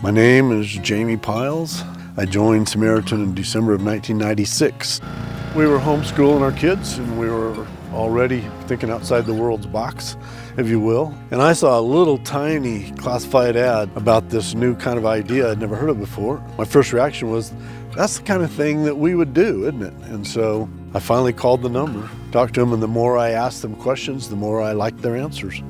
My name is Jamie Piles. I joined Samaritan in December of 1996. We were homeschooling our kids, and we were already thinking outside the world's box, if you will. And I saw a little tiny classified ad about this new kind of idea I'd never heard of before. My first reaction was, that's the kind of thing that we would do, isn't it? And so I finally called the number, talked to them, and the more I asked them questions, the more I liked their answers.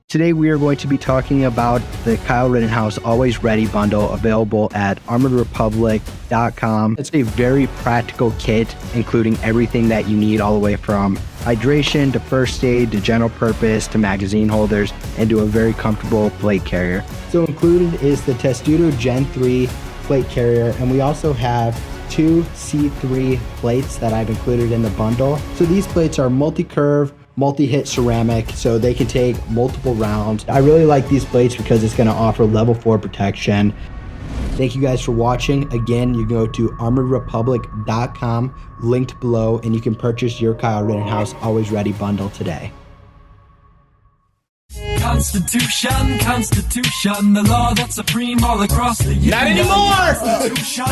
Today we are going to be talking about the Kyle Rittenhouse Always Ready bundle available at armoredrepublic.com. It's a very practical kit, including everything that you need all the way from hydration to first aid to general purpose to magazine holders and to a very comfortable plate carrier. So included is the Testudo Gen 3 plate carrier, and we also have 2 C3 plates that I've included in the bundle. So these plates are multi-curve, multi-hit ceramic, so they can take multiple rounds. I really like these plates because it's going to offer level 4 protection. Thank you guys for watching. Again, you can go to armoredrepublic.com, linked below, and you can purchase your Kyle Rittenhouse Always Ready bundle today. Constitution, Constitution, the law that's supreme all across the union. Not anymore!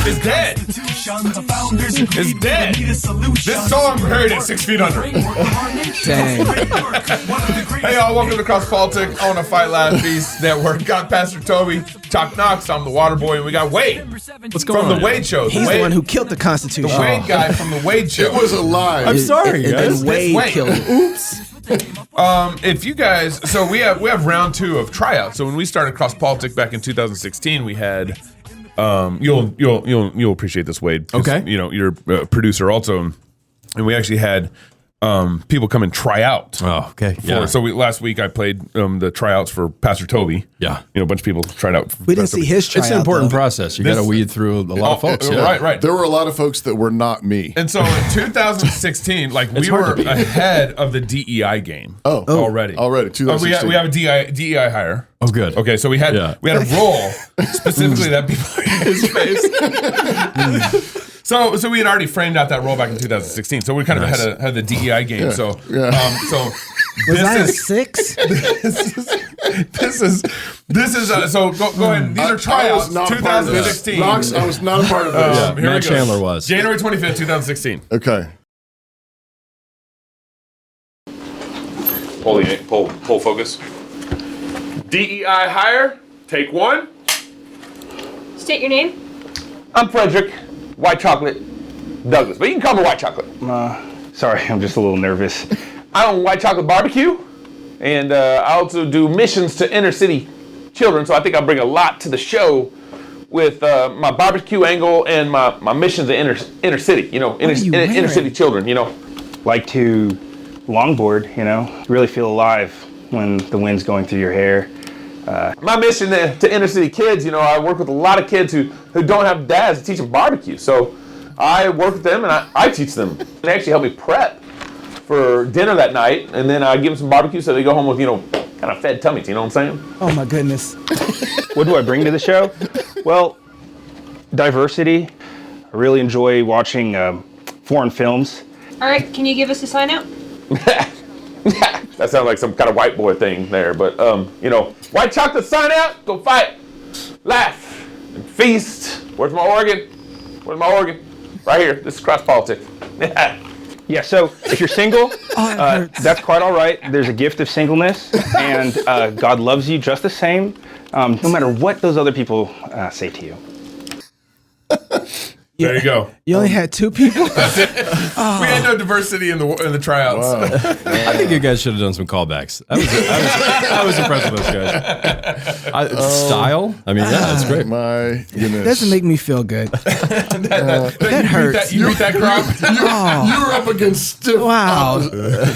It's dead. The founders It's dead. This song heard at 6 feet under. Dang. Hey y'all, welcome to CrossPolitic on a Fight Laugh Feast Network. Got Pastor Toby, Chuck Knox, I'm the water boy, and we got Wade. What's going on? From the Wade Show. He's the one who killed the Constitution. The Wade guy from the Wade Show. It was a lie. I'm sorry, And guys. then Wade killed it. Oops. If you guys, so we have round 2 of tryouts. So when we started CrossPolitic back in 2016, we had, you'll appreciate this, Wade. 'Cause, Okay. you know, you're a producer also, and we actually had people come and try out. Oh, okay. So last week I played the tryouts for Pastor Toby. Yeah. You know, a bunch of people tried out. We didn't see his tryout. It's an important process. You got to weed through a lot of folks. Yeah. Right. There were a lot of folks that were not me. And so in 2016, like we were ahead of the DEI game. Already. 2016. We have a DEI hire. Oh, good. Okay, so we had a role specifically that people his face. So we had already framed out that role back in 2016. So we kind of had the DEI game. Yeah. So Was I a 6? This is so go ahead. These are tryouts. 2016. Knox, I was not a part of this. Here Matt we go. Chandler was. January 25th, 2016. Okay. Pull focus. DEI hire. Take 1. State your name. I'm Frederick, White Chocolate Douglas, but you can call me White Chocolate. Sorry, I'm just a little nervous. I own White Chocolate Barbecue, and I also do missions to inner city children, so I think I bring a lot to the show with my barbecue angle and my missions to inner city, you know, inner city children, you know. Like to longboard, you know, really feel alive when the wind's going through your hair. My mission to inner city kids, you know, I work with a lot of kids who don't have dads to teach them barbecue. So I work with them and I teach them. They actually help me prep for dinner that night, and then I give them some barbecue so they go home with, you know, kind of fed tummies, you know what I'm saying? Oh, my goodness. What do I bring to the show? Well, diversity. I really enjoy watching foreign films. All right, can you give us a sign out? That sounds like some kind of white boy thing there, but you know, White Chocolate sign out, go fight, laugh, and feast. Where's my organ? Where's my organ? Right here. This is CrossPolitic. Yeah, so if you're single, that's quite all right. There's a gift of singleness, and God loves you just the same, no matter what those other people say to you. There you go. You only had 2 people? That's it. We had no diversity in the tryouts. Wow. I think you guys should have done some callbacks. I was impressed with those guys. Style? I mean, yeah, that's great. My goodness. Doesn't make me feel good. that hurts. You beat that crop. You were up against stiff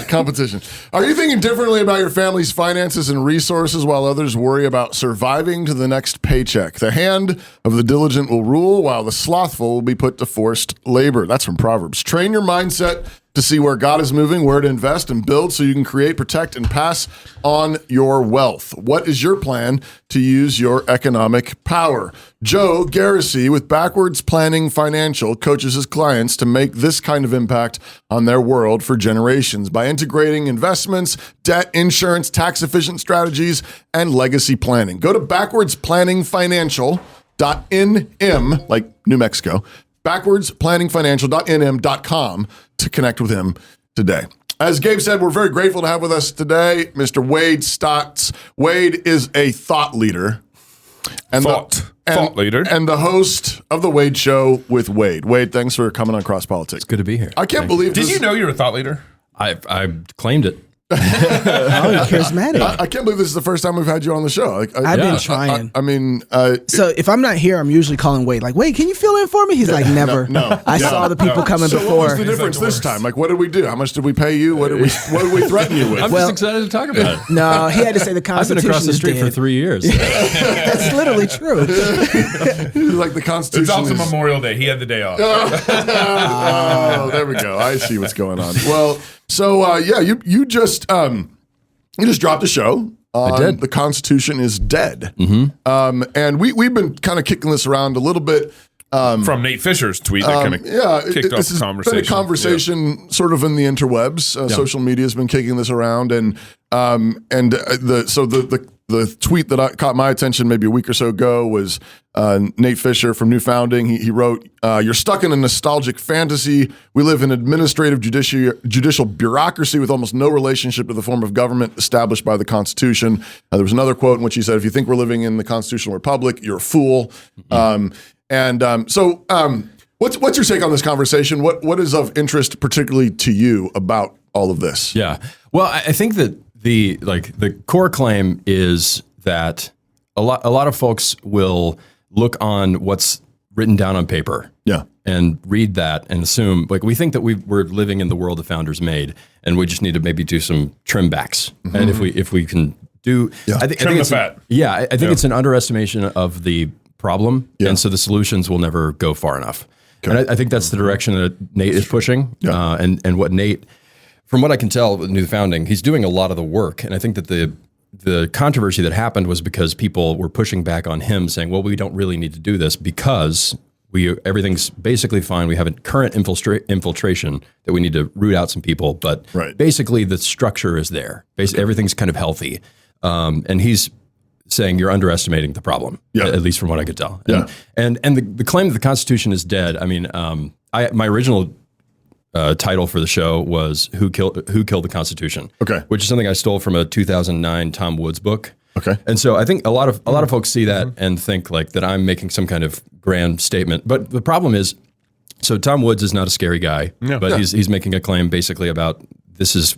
competition. Are you thinking differently about your family's finances and resources while others worry about surviving to the next paycheck? The hand of the diligent will rule while the slothful will be be put to forced labor. That's from Proverbs. Train your mindset to see where God is moving, where to invest and build so you can create, protect, and pass on your wealth. What is your plan to use your economic power? Joe Garrissey with Backwards Planning Financial coaches his clients to make this kind of impact on their world for generations by integrating investments, debt, insurance, tax-efficient strategies, and legacy planning. Go to backwardsplanningfinancial.nm, like New Mexico, backwardsplanningfinancial.nm.com to connect with him today. As Gabe said, we're very grateful to have with us today Mr. Wade Stotts. Wade is a thought leader. And Thought leader. And the host of The Wade Show with Wade. Wade, thanks for coming on CrossPolitic. It's good to be here. I can't believe Did this. you know you were a thought leader? I claimed it. Oh, you're charismatic. I can't believe this is the first time we've had you on the show. I've been trying. I mean, So if I'm not here, I'm usually calling Wade. Like, Wade, can you fill in for me? He's like, never. No. I saw the people coming so before. what was the difference this time? Like, what did we do? How much did we pay you? What did we threaten you with? I'm just excited to talk about it. No, he had to say the I've Constitution been across the is street dead. for 3 years. That's literally true. Like the Constitution. It's also is- Memorial Day. He had the day off. Oh, there we go. I see what's going on. Well, so you just dropped a show. I did. The Constitution is dead. Mm-hmm. And we've been kind of kicking this around a little bit. From Nate Fisher's tweet that kind of kicked off this the has conversation. been a conversation sort of in the interwebs. Social media has been kicking this around, and the tweet that caught my attention maybe a week or so ago was Nate Fisher from New Founding. He wrote, "You're stuck in a nostalgic fantasy. We live in administrative judicial bureaucracy with almost no relationship to the form of government established by the Constitution." There was another quote in which he said, "If you think we're living in the constitutional republic, you're a fool." So what's your take on this conversation? What is of interest particularly to you about all of this? Yeah. Well, I think that the core claim is that a lot of folks will look on what's written down on paper. Yeah. And read that and assume, like, we think that we're living in the world the founders made, and we just need to maybe do some trim backs. Mm-hmm. And if we can do, I think Trim the it's fat. I think it's an underestimation of the problem, and so the solutions will never go far enough. Okay. And I think that's the direction that Nate is pushing. Yeah. And what Nate, from what I can tell with New Founding, he's doing a lot of the work. And I think that the controversy that happened was because people were pushing back on him, saying, well, we don't really need to do this because everything's basically fine. We have a current infiltration that we need to root out some people, but basically the structure is there. Basically, everything's kind of healthy. And he's saying you're underestimating the problem, at least from what I could tell. And the claim that the Constitution is dead, I mean, my original title for the show was Who Killed the Constitution? Okay. Which is something I stole from a 2009 Tom Woods book. Okay. And so I think a lot of folks see that and think like that I'm making some kind of grand statement. But the problem is, so Tom Woods is not a scary guy, but he's making a claim basically about these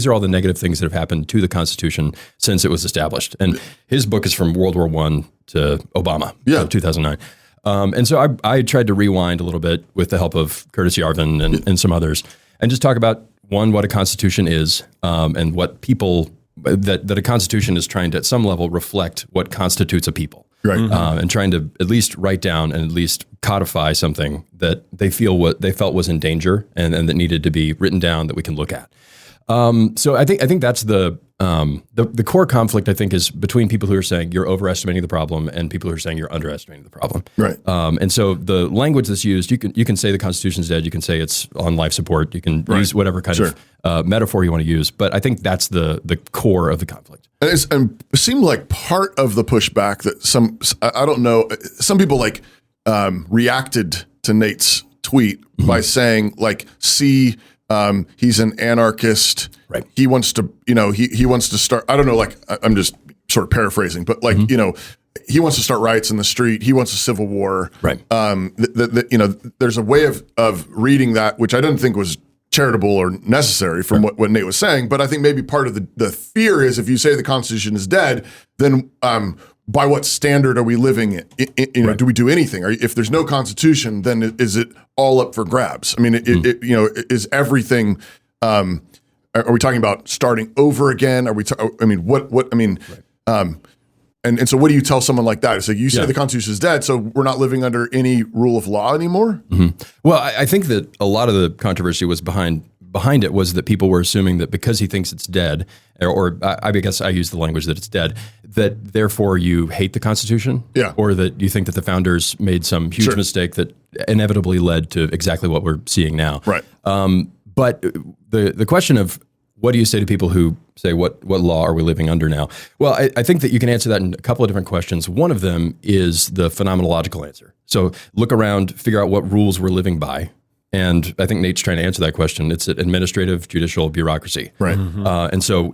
are all the negative things that have happened to the Constitution since it was established. And his book is from World War I to Obama, 2009. And so I tried to rewind a little bit with the help of Curtis Yarvin and some others, and just talk about, one, what a constitution is, and what people, that a constitution is trying to, at some level, reflect what constitutes a people. Right. And trying to at least write down and at least codify something that they felt was in danger and that needed to be written down that we can look at. So I think that's the core conflict, I think, is between people who are saying you're overestimating the problem and people who are saying you're underestimating the problem. Right. And so the language that's used, you can say the Constitution's dead, you can say it's on life support, you can use whatever kind of metaphor you want to use, but I think that's the core of the conflict. And it seemed like part of the pushback that some people reacted to Nate's tweet by saying, like, see, he's an anarchist. Right. He wants to, he wants to start, I don't know, like, I'm just sort of paraphrasing, but like, he wants to start riots in the street. He wants a civil war. Right. There's a way of reading that, which I didn't think was charitable or necessary from what Nate was saying. But I think maybe part of the fear is, if you say the Constitution is dead, then by what standard are we living in? Do we do anything? If there's no Constitution, then is it all up for grabs? I mean, is everything? Are we talking about starting over again? Are we? And so what do you tell someone like that? It's like, you say the Constitution is dead, so we're not living under any rule of law anymore? Well, I think that a lot of the controversy was behind it was that people were assuming that because he thinks it's dead, or I guess I use the language that it's dead, that therefore you hate the Constitution, or that you think that the founders made some huge mistake that inevitably led to exactly what we're seeing now. Right. But the question of what do you say to people who say, what law are we living under now? Well, I think that you can answer that in a couple of different questions. One of them is the phenomenological answer. So look around, figure out what rules we're living by. And I think Nate's trying to answer that question. It's administrative, judicial, bureaucracy. Right. And so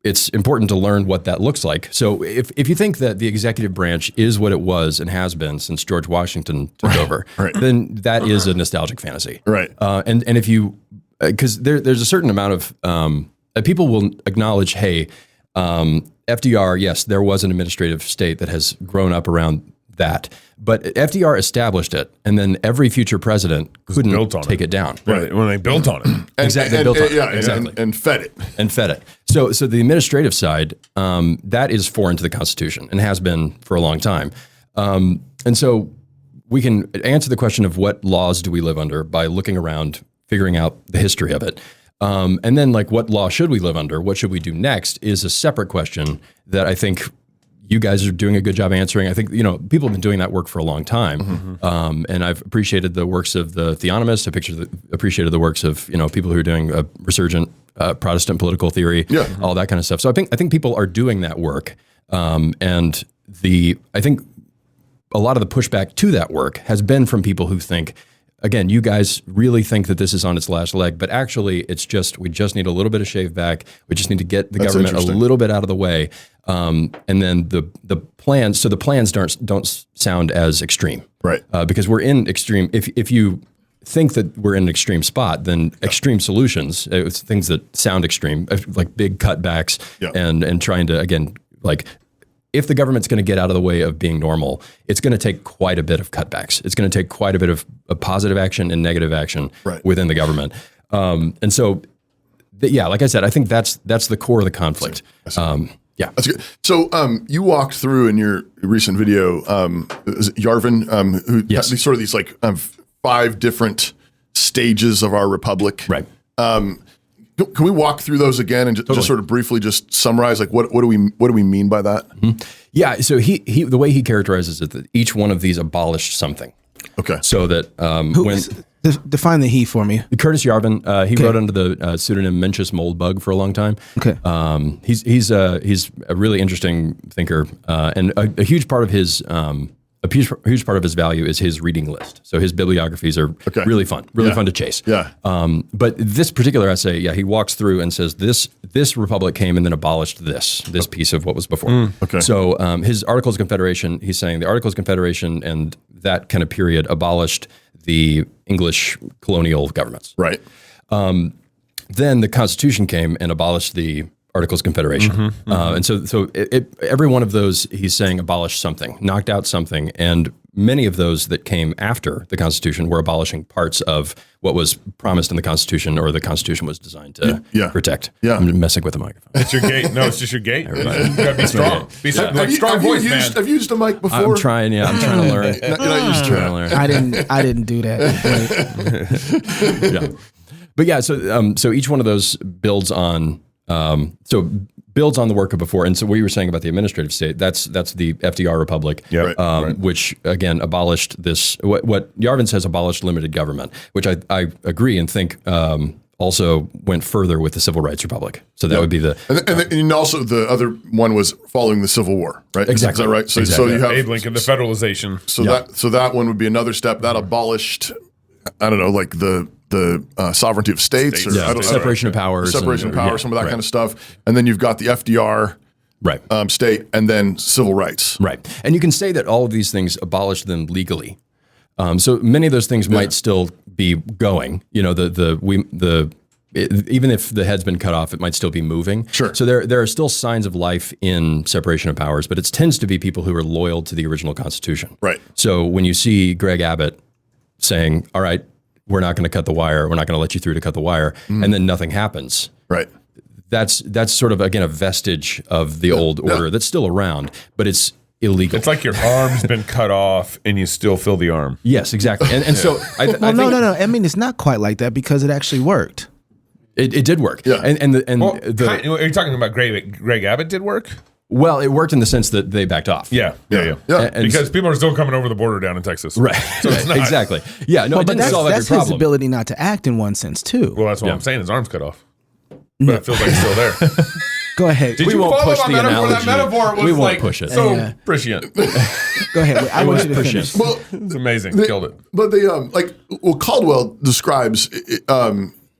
it's important to learn what that looks like. So if you think that the executive branch is what it was and has been since George Washington took over, then that is a nostalgic fantasy. Right. And if you, because there's a certain amount of, people will acknowledge, hey, FDR, yes, there was an administrative state that has grown up around that. But FDR established it, and then every future president couldn't take it down. Right. When they built on it. Exactly. They built on it. Exactly. And fed it. And fed it. So the administrative side, that is foreign to the Constitution and has been for a long time. And so we can answer the question of what laws do we live under by looking around, figuring out the history of it. And then what law should we live under? What should we do next is a separate question that I think you guys are doing a good job answering. I think, people have been doing that work for a long time. And I've appreciated the works of the theonomists. I appreciated the works of, people who are doing a resurgent Protestant political theory, all that kind of stuff. So I think people are doing that work. And I think a lot of the pushback to that work has been from people who think, again, you guys really think that this is on its last leg, but actually we just need a little bit of shave back. We just need to get the government a little bit out of the way. And then the plans don't sound as extreme. Right. Because we're in extreme, if you think that we're in an extreme spot, then extreme solutions, things that sound extreme, like big cutbacks and trying to, again, if the government's going to get out of the way of being normal, it's going to take quite a bit of cutbacks. It's going to take quite a bit of positive action and negative action within the government. And so, like I said, I think that's the core of the conflict. Yeah, that's good. So you walked through in your recent video, is it Yarvin, who had these 5 different stages of our republic. Right. Can we walk through those again and just sort of briefly just summarize what do we mean by that? Yeah. So he the way he characterizes it, that each one of these abolished something. Okay. So that define the he for me. Curtis Yarvin, he wrote under the pseudonym Mencius Moldbug for a long time. Okay. He's a really interesting thinker, and a huge part of his huge part of his value is his reading list. So his bibliographies are really fun to chase. Yeah. But this particular essay, he walks through and says this republic came and then abolished this piece of what was before. Okay. So his Articles of Confederation, he's saying the Articles of Confederation and that kind of period abolished the English colonial governments. Right. Then the Constitution came and abolished the Articles of Confederation. And so every one of those, he's saying, abolished something, knocked out something. And many of those that came after the Constitution were abolishing parts of what was promised in the Constitution or the Constitution was designed to protect. Yeah. I'm messing with the microphone. It's your gate. No, it's just your gate. You gotta be strong. Be strong voice, man. Have you used a mic before? I'm trying to learn. I didn't do that. But so each one of those builds on the work of before. And so what you were saying about the administrative state, that's the FDR Republic, which again abolished this, what Yarvin says, abolished limited government, which I agree and think also went further with the Civil Rights Republic. So that would be and also the other one was following the Civil War, right? Exactly. Is that right? So you have Abe Lincoln, the federalization. So that one would be another step that abolished, I don't know, like the sovereignty of states, or separation of powers, some of that kind of stuff. And then you've got the FDR state, and then civil rights. Right. And you can say that all of these things abolished them legally. So many of those things might still be going. Even if the head's been cut off, it might still be moving. Sure. So there are still signs of life in separation of powers, but it tends to be people who are loyal to the original Constitution. Right. So when you see Greg Abbott saying, all right, we're not going to cut the wire, we're not going to let you through to cut the wire, and then nothing happens. Right. that's sort of, again, a vestige of the old order that's still around, but it's illegal. It's like your arm's been cut off and you still feel the arm. Yes, exactly. And so I think, no. I mean, it's not quite like that because it actually worked. It did work. Yeah. Are you talking about Greg Abbott did work? Well, it worked in the sense that they backed off. Yeah. Because people are still coming over the border down in Texas. Right. So it's not, exactly. Yeah. No, it But didn't solve every that's his problem. ability not to act in one sense too. Well, that's what I'm saying. His arm's cut off. But it feels like it's still there. Go ahead. Did We you won't follow push my the metaphor? That analogy. metaphor was We won't like push it. so prescient. Go ahead. I want you to finish. Well, It's amazing. Killed it. But Caldwell describes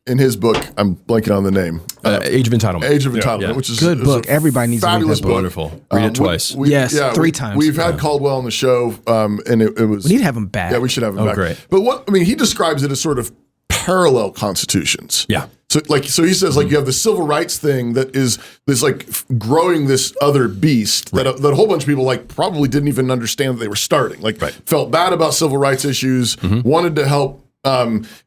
in his book, I'm blanking on the name, Age of Entitlement. Age of Entitlement, which is Good is book. a Everybody needs to read fabulous that book. book. Wonderful. Read it twice. Yes, 3 times. We've had Caldwell on the show, and it was. We need to have him back. Yeah, we should have him back. Great. But he describes it as sort of parallel constitutions. Yeah. So he says you have the civil rights thing that is this growing this other beast that a whole bunch of people probably didn't even understand that they were starting. Felt bad about civil rights issues, wanted to help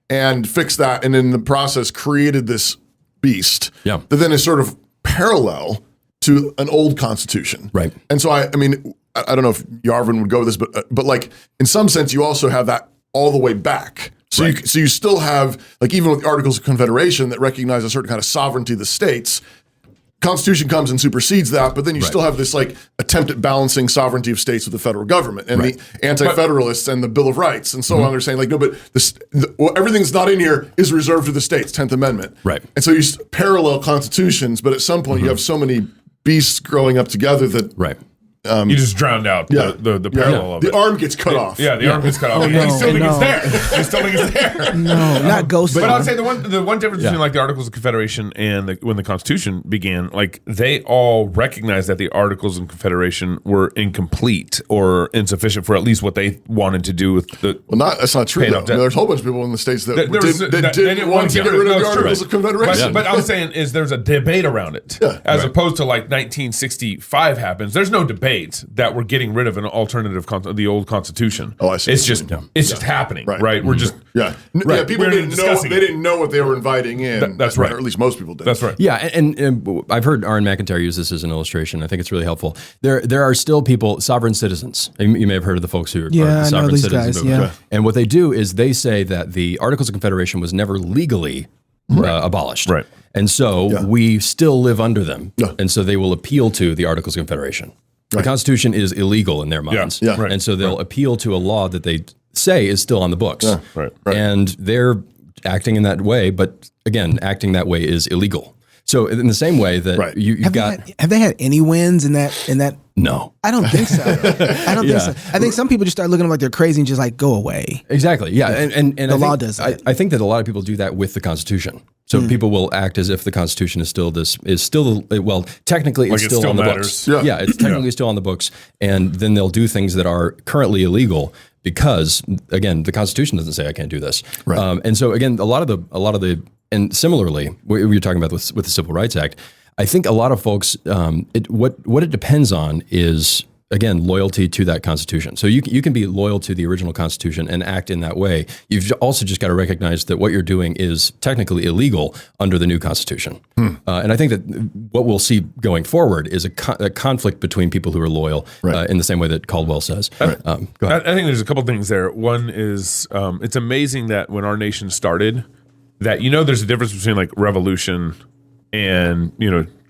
and fix that, and in the process created this beast Yeah. that then is sort of parallel to an old constitution. Right. And so I don't know if Yarvin would go with this, but in some sense you also have that all the way back. So you still have even with the Articles of Confederation that recognize a certain kind of sovereignty of the states. Constitution comes and supersedes that, but then you still have this attempt at balancing sovereignty of states with the federal government and the anti-federalists and the Bill of Rights and so on. They're saying no, but everything's not in here is reserved to the states, 10th Amendment. Right. And so you parallel constitutions, but at some point you have so many beasts growing up together that You just drowned out the parallel of it. The arm gets cut off. Yeah, the arm gets cut off. Oh, You still think no. it's there. You still think it's there. No, not ghost. But I'd say the one difference between the Articles of Confederation and when the Constitution began, they all recognized that the Articles of Confederation were incomplete or insufficient for at least what they wanted to do with the. Well, that's not true. Paying Though. off debt. There's a whole bunch of people in the states that They didn't want to get rid of the Articles of Confederation. But I'm saying is there's a debate around it, as opposed to 1965 happens. There's no debate that we're getting rid of an alternative the old Constitution. Oh, I see. It's just happening, right? We're just people We're didn't know discussing they didn't know what they were inviting in. That's right. Or at least most people did. That's right. Yeah, and I've heard Aaron McIntyre use this as an illustration. I think it's really helpful. There are still people, sovereign citizens. You may have heard of the folks who are Yeah, I know sovereign these citizens. guys, yeah. And what they do is they say that the Articles of Confederation was never legally abolished. Right. And so we still live under them. Yeah. And so they will appeal to the Articles of Confederation. The Constitution is illegal in their minds. Yeah. Right. And so they'll appeal to a law that they say is still on the books. Yeah. Right. And they're acting in that way, but again, acting that way is illegal. So in the same way that you've have they had any wins in that? No. I don't think so. I don't think so. I think some people just start looking at them like they're crazy and just go away. Exactly. Yeah. And the law does that. I think that a lot of people do that with the Constitution. So people will act as if the Constitution is still technically it's it still still on the matters. books. Yeah, it's technically still on the books, and then they'll do things that are currently illegal because, again, the Constitution doesn't say I can't do this. Right. And so again, a lot of the and similarly, we were talking about with the Civil Rights Act. I think a lot of folks, what it depends on is, again, loyalty to that Constitution. So you can be loyal to the original Constitution and act in that way. You've also just got to recognize that what you're doing is technically illegal under the new Constitution. And I think that what we'll see going forward is a conflict between people who are loyal in the same way that Caldwell says. Go ahead. I think there's a couple things there. One is it's amazing that when our nation started, that there's a difference between revolution and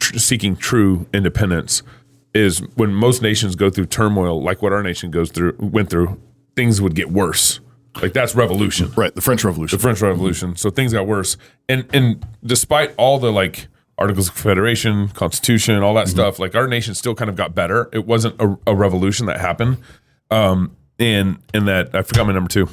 seeking true independence. Is when most nations go through turmoil, like what our nation went through, things would get worse. That's revolution, Right. The French Revolution. the French Revolution. So things got worse, and despite all the Articles of Confederation, Constitution, all that stuff, our nation still kind of got better. It wasn't a revolution that happened, and that I forgot my number 2.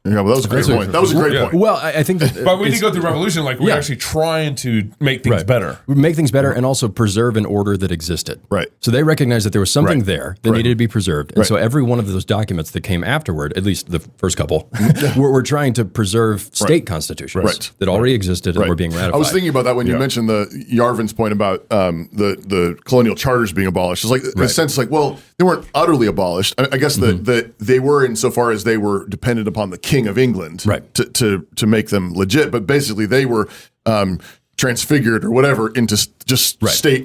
Yeah, well, that was a great point. That was a great point. Well, I think that But we did go through revolution, we're actually trying to make things better. Make things better and also preserve an order that existed. Right. So they recognized that there was something there that needed to be preserved. And Right. so every one of those documents that came afterward, at least the first couple, were trying to preserve state constitutions that already existed and were being ratified. I was thinking about that when you mentioned Yarvin's point about the colonial charters being abolished. It's in a sense, well, they weren't utterly abolished. I guess that they were insofar as they were dependent upon the King of England to make them legit. But basically, they were transfigured or whatever into just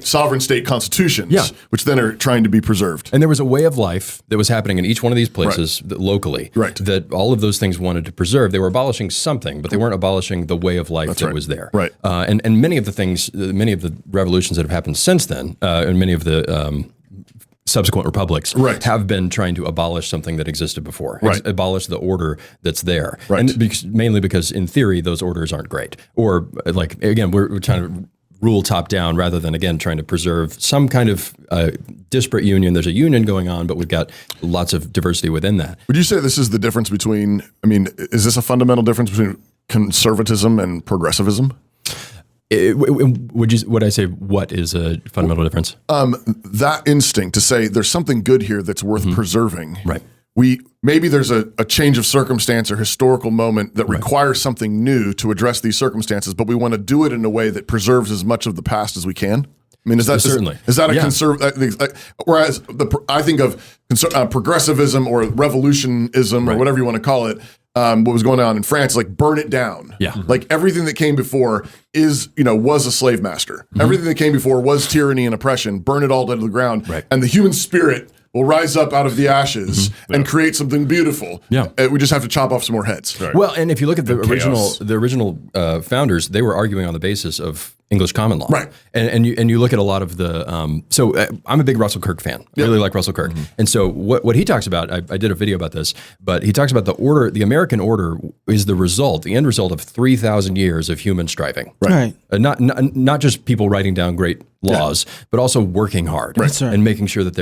sovereign state constitutions, which then are trying to be preserved. And there was a way of life that was happening in each one of these places locally that all of those things wanted to preserve. They were abolishing something, but they weren't abolishing the way of life that was there. Right. And many of the things, many of the revolutions that have happened since then, and many of the subsequent republics have been trying to abolish something that existed before, abolish the order that's there. And mainly because in theory, those orders aren't great. Or like, again, we're trying to rule top down rather than, again, trying to preserve some kind of disparate union. There's a union going on, but we've got lots of diversity within that. Would you say this is the difference between, I mean, is this a fundamental difference between conservatism and progressivism? Would I say what is a fundamental difference? That instinct to say there's something good here that's worth preserving. Right. Maybe there's a change of circumstance or historical moment that requires something new to address these circumstances, but we want to do it in a way that preserves as much of the past as we can. I mean, is that certainly is that a conservative? Whereas I think of progressivism or revolutionism or whatever you want to call it. What was going on in France, like burn it down. Yeah. Like everything that came before was a slave master. Everything that came before was tyranny and oppression. Burn it all to the ground. Right. And the human spirit will rise up out of the ashes and create something beautiful. Yeah. We just have to chop off some more heads. Right. Well, and if you look at the original founders, they were arguing on the basis of English common law. Right. And you look at a lot of the, I'm a big Russell Kirk fan. I really like Russell Kirk. And so what he talks about, I did a video about this, but he talks about the American order is the end result of 3,000 years of human striving. Right. Not just people writing down great laws, but also working hard and making sure that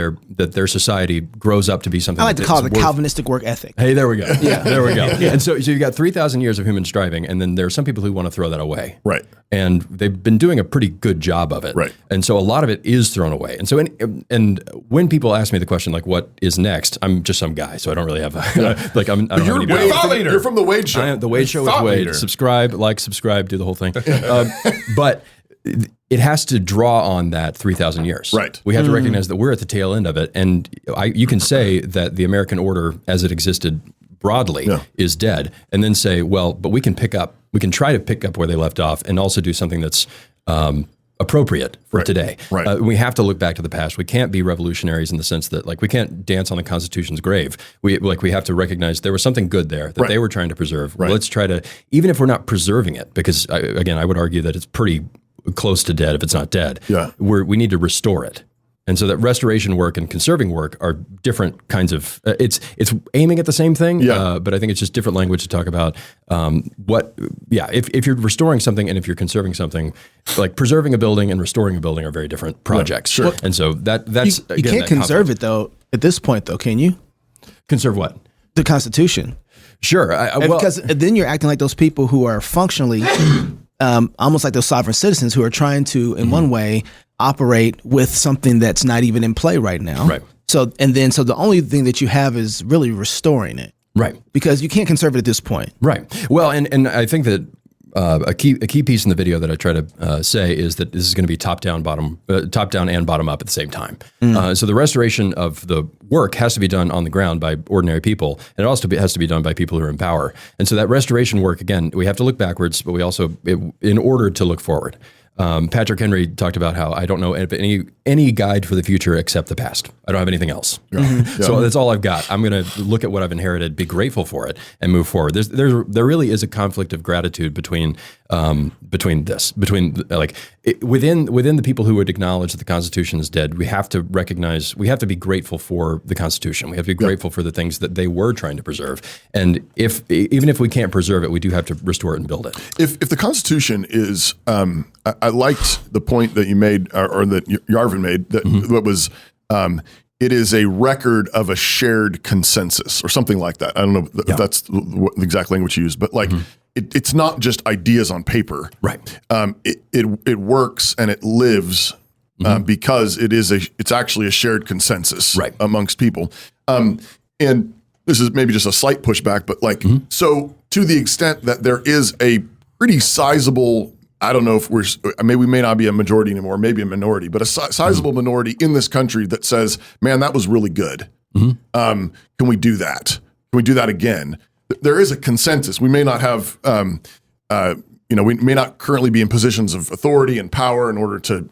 their society grows up to be something. I like to call it the Calvinistic work ethic. Hey, there we go. There we go. And so you got 3,000 years of human striving, and then there are some people who want to throw that away. Right. And they've been doing a pretty good job of it. Right. And so a lot of it is thrown away. And so and when people ask me the question, like, what is next? I'm just some guy, so I don't really have You're from the Wade Show. The Wade Show with Wade. Subscribe, do the whole thing. But it has to draw on that 3,000 years. Right. We have to recognize that we're at the tail end of it. And you can say that the American order as it existed broadly is dead, and then say, well, but we can try to pick up where they left off and also do something that's appropriate for today. Right. We have to look back to the past. We can't be revolutionaries in the sense that, like, we can't dance on the Constitution's grave. We have to recognize there was something good there that they were trying to preserve. Well, let's try to, even if we're not preserving it, because I would argue that it's pretty close to dead if it's not dead. Yeah. We need to restore it. And so that restoration work and conserving work are different kinds of, it's aiming at the same thing, but I think it's just different language to talk about if you're restoring something and if you're conserving something, like preserving a building and restoring a building are very different projects. Yeah, sure. And so that's, you can't conserve it though, at this point though, can you? Conserve what? The Constitution. Sure. Because then you're acting like those people who are functionally almost like those sovereign citizens who are trying to, in one way, operate with something that's not even in play right now. Right. So the only thing that you have is really restoring it. Right. Because you can't conserve it at this point. Right. Well, and I think that a key piece in the video that I try to say is that this is going to be top down and bottom up at the same time. So the restoration of the work has to be done on the ground by ordinary people, and it also has to be done by people who are in power. And so that restoration work, again, we have to look backwards, but we also, in order to look forward. Patrick Henry talked about how I don't know any guide for the future except the past. I don't have anything else. So that's all I've got. I'm going to look at what I've inherited, be grateful for it, and move forward. There really is a conflict of gratitude between within the people who would acknowledge that the Constitution is dead. We have to recognize, we have to be grateful for the Constitution. We have to be grateful for the things that they were trying to preserve. And even if we can't preserve it, we do have to restore it and build it. If the Constitution is, I liked the point that you made, or that Yarvin made, that was, it is a record of a shared consensus or something like that. I don't know if that's the exact language you use, but like it's not just ideas on paper. Right. It works and it lives because it's actually a shared consensus amongst people. And this is maybe just a slight pushback, but like, so to the extent that there is a pretty sizable, I don't know if we may not be a majority anymore, maybe a minority, but a sizable minority in this country that says, man, that was really good. Can we do that? Can we do that again? There is a consensus. We may not have we may not currently be in positions of authority and power in order to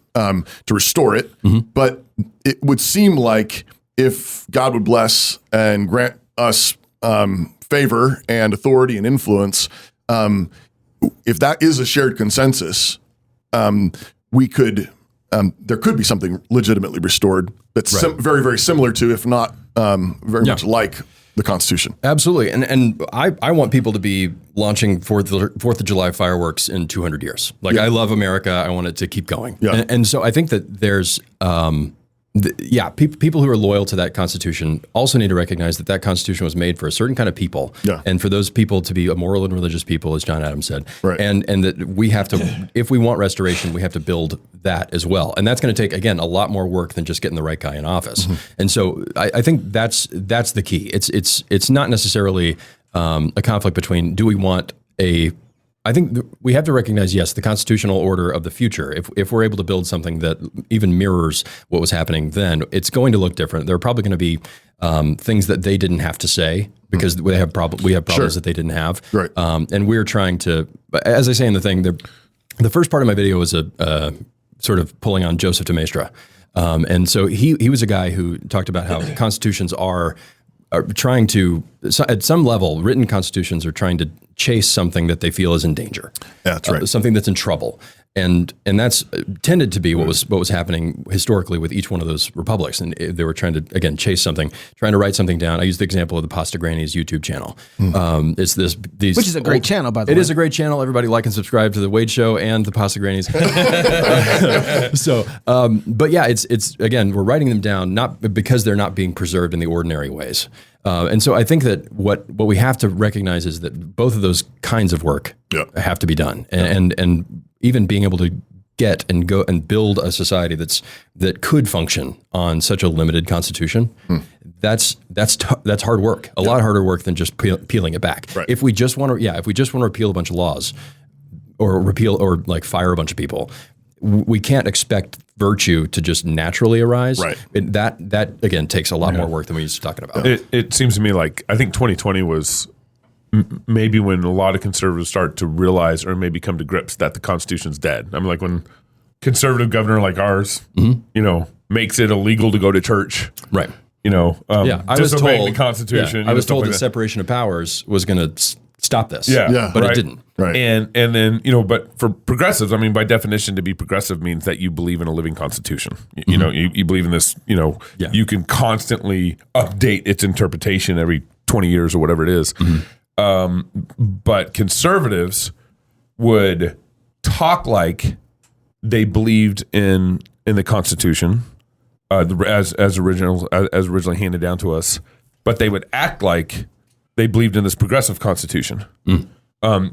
restore it, but it would seem like if God would bless and grant us favor and authority and influence, if that is a shared consensus, we could there could be something legitimately restored that's very, very similar to, if not very much like, the Constitution. Absolutely. And I want people to be launching 4th of July fireworks in 200 years. Like, I love America. I want it to keep going. Yeah. And so I think that there's, people who are loyal to that Constitution also need to recognize that Constitution was made for a certain kind of people. Yeah. And for those people to be a moral and religious people, as John Adams said. Right. And that we have to, if we want restoration, we have to build that as well. And that's going to take, again, a lot more work than just getting the right guy in office. And so I think that's the key. It's not necessarily a conflict between, do we want I think we have to recognize, yes, the constitutional order of the future. If we're able to build something that even mirrors what was happening then, it's going to look different. There are probably going to be things that they didn't have to say because we have problems that they didn't have. Right. And we're trying to, as I say in the thing, the first part of my video was a sort of pulling on Joseph de Maistre. And so he was a guy who talked about how constitutions are trying to, at some level, written constitutions are trying to chase something that they feel is in danger. Yeah, that's right. Something that's in trouble. And that's tended to be what was happening historically with each one of those republics. And they were trying to, again, chase something, trying to write something down. I use the example of the Pasta Granny's YouTube channel. It's these which is a great channel, by the way. It is a great channel. Everybody like and subscribe to the Wade Show and the Pasta Granny's. But yeah, it's again, we're writing them down not because they're not being preserved in the ordinary ways. And so I think that what we have to recognize is that both of those kinds of work have to be done, and even being able to get and go and build a society that could function on such a limited constitution, that's hard work. A lot harder work than just peeling it back. Right. If we just want to repeal a bunch of laws, or like fire a bunch of people, we can't expect virtue to just naturally arise. Right. That again takes a lot more work than we used to talking about. It seems to me like I think 2020 was maybe when a lot of conservatives start to realize or maybe come to grips that the Constitution's dead. I mean, like when conservative governor like ours, makes it illegal to go to church. Right. I was told the Constitution. I was told that separation of powers was going to stop this. But it didn't. Right. And then, but for progressives, I mean, by definition, to be progressive means that you believe in a living constitution. You know, you believe in this, you can constantly update its interpretation every 20 years or whatever it is. But conservatives would talk like they believed in the Constitution as originally handed down to us, but they would act like they believed in this progressive Constitution.